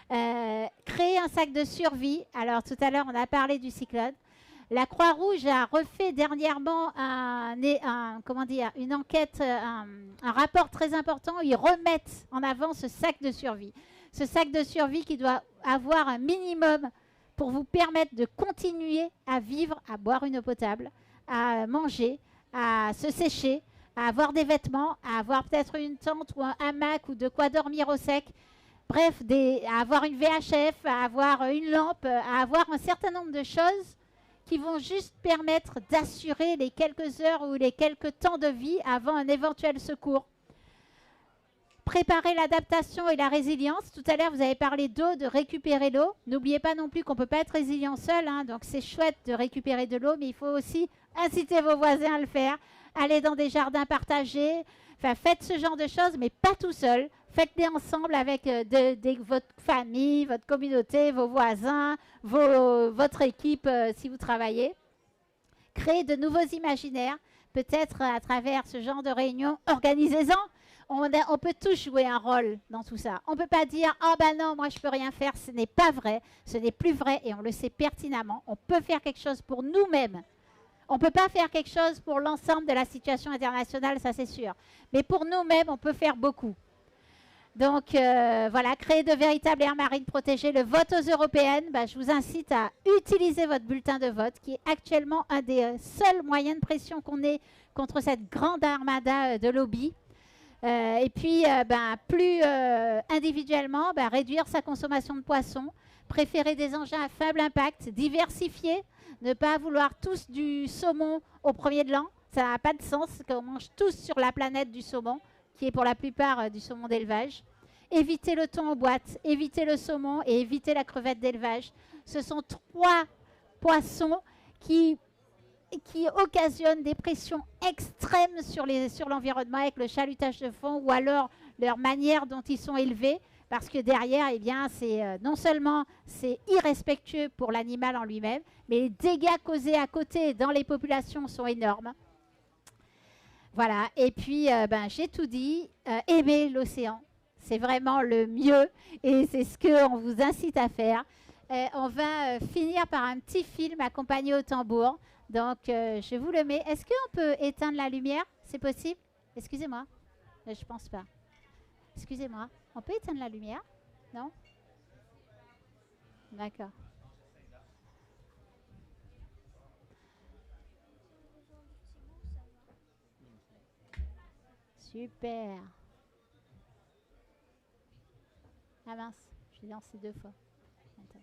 Créer un sac de survie, alors tout à l'heure on a parlé du cyclone. La Croix-Rouge a refait dernièrement une enquête, un rapport très important où ils remettent en avant ce sac de survie. Ce sac de survie qui doit avoir un minimum pour vous permettre de continuer à vivre, à boire une eau potable, à manger, à se sécher, à avoir des vêtements, à avoir peut-être une tente ou un hamac ou de quoi dormir au sec. Bref, à avoir une VHF, à avoir une lampe, à avoir un certain nombre de choses qui vont juste permettre d'assurer les quelques heures ou les quelques temps de vie avant un éventuel secours. Préparer l'adaptation et la résilience. Tout à l'heure, vous avez parlé d'eau, de récupérer l'eau. N'oubliez pas non plus qu'on ne peut pas être résilient seul, hein, donc c'est chouette de récupérer de l'eau, mais il faut aussi inciter vos voisins à le faire. Aller dans des jardins partagés. Enfin, faites ce genre de choses, mais pas tout seul. Faites-les ensemble avec votre famille, votre communauté, vos voisins, votre équipe si vous travaillez. Créez de nouveaux imaginaires, peut-être à travers ce genre de réunion. Organisez-en. On peut tous jouer un rôle dans tout ça. On ne peut pas dire « Ah ben non, moi je ne peux rien faire ». Ce n'est pas vrai, ce n'est plus vrai et on le sait pertinemment. On peut faire quelque chose pour nous-mêmes. On ne peut pas faire quelque chose pour l'ensemble de la situation internationale, ça c'est sûr. Mais pour nous-mêmes, on peut faire beaucoup. Donc voilà, créer de véritables aires marines protégées. Le vote aux européennes, je vous incite à utiliser votre bulletin de vote, qui est actuellement un des seuls moyens de pression qu'on ait contre cette grande armada de lobby. Et puis, plus individuellement, réduire sa consommation de poissons, préférer des engins à faible impact, diversifier, ne pas vouloir tous du saumon au premier de l'an. Ça n'a pas de sens qu'on mange tous sur la planète du saumon, qui est pour la plupart du saumon d'élevage. Éviter le thon en boîte, éviter le saumon et éviter la crevette d'élevage. Ce sont 3 poissons qui occasionnent des pressions extrêmes sur l'environnement avec le chalutage de fond ou alors leur manière dont ils sont élevés. Parce que derrière, non seulement c'est irrespectueux pour l'animal en lui-même, mais les dégâts causés à côté dans les populations sont énormes. Voilà, et puis j'ai tout dit. Aimer l'océan, c'est vraiment le mieux et c'est ce qu'on vous incite à faire. On va finir par un petit film accompagné au tambour. Donc, je vous le mets. Est-ce qu'on peut éteindre la lumière? C'est possible? Excusez-moi. Je ne pense pas. Excusez-moi. On peut éteindre la lumière? Non? D'accord. Super. Ah mince, je l'ai lancé 2 fois. Attends.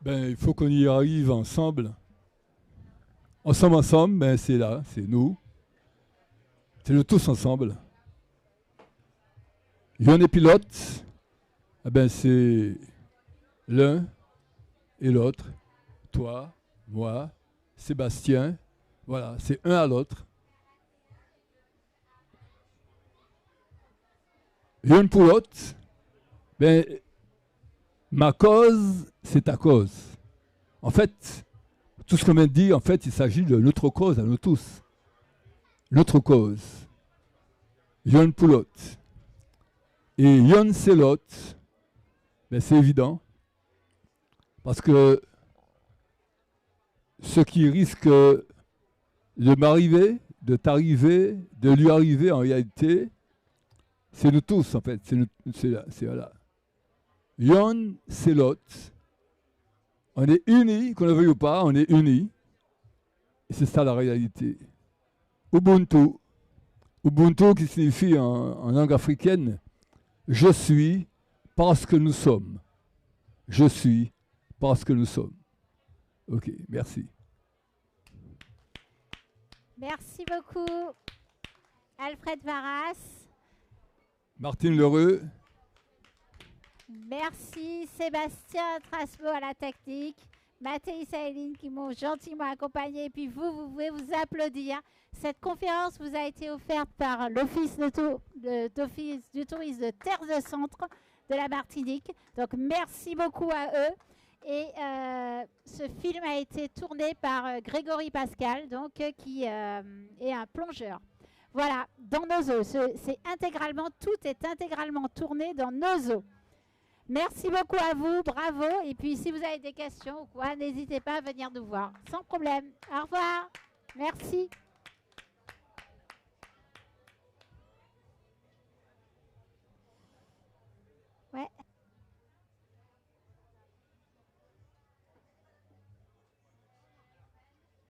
Ben, il faut qu'on y arrive ensemble. Ensemble, ben, c'est là, c'est nous. C'est le tous ensemble. Yon et pilote, eh ben, c'est l'un et l'autre. Toi, moi, Sébastien. Voilà, c'est un à l'autre. Yon pour l'autre, ben, ma cause, c'est ta cause. En fait, tout ce qu'on vient de dire, en fait, il s'agit de notre cause à nous tous. Notre cause. Yon pour l'autre. Et Yon c'est l'autre. Ben, c'est évident. Parce que ce qui risque de m'arriver, de t'arriver, de lui arriver en réalité, c'est nous tous en fait. C'est là. Yon c'est l'autre. On est unis, qu'on le veuille ou pas, on est unis. Et c'est ça la réalité. Ubuntu. Ubuntu qui signifie en langue africaine, je suis parce que nous sommes. Je suis parce que nous sommes. Ok, merci. Merci beaucoup, Alfred Varas. Martine Lheureux. Merci, Sébastien Trasmo à la technique. Mathéis et Aileen qui m'ont gentiment accompagné. Et puis vous pouvez vous applaudir. Cette conférence vous a été offerte par l'Office du tourisme de Terre de Centre de la Martinique. Donc merci beaucoup à eux. Et ce film a été tourné par Grégory Pascal, donc, qui est un plongeur. Voilà, dans nos eaux. Tout est intégralement tourné dans nos eaux. Merci beaucoup à vous, bravo. Et puis si vous avez des questions ou quoi, n'hésitez pas à venir nous voir. Sans problème. Au revoir. Merci.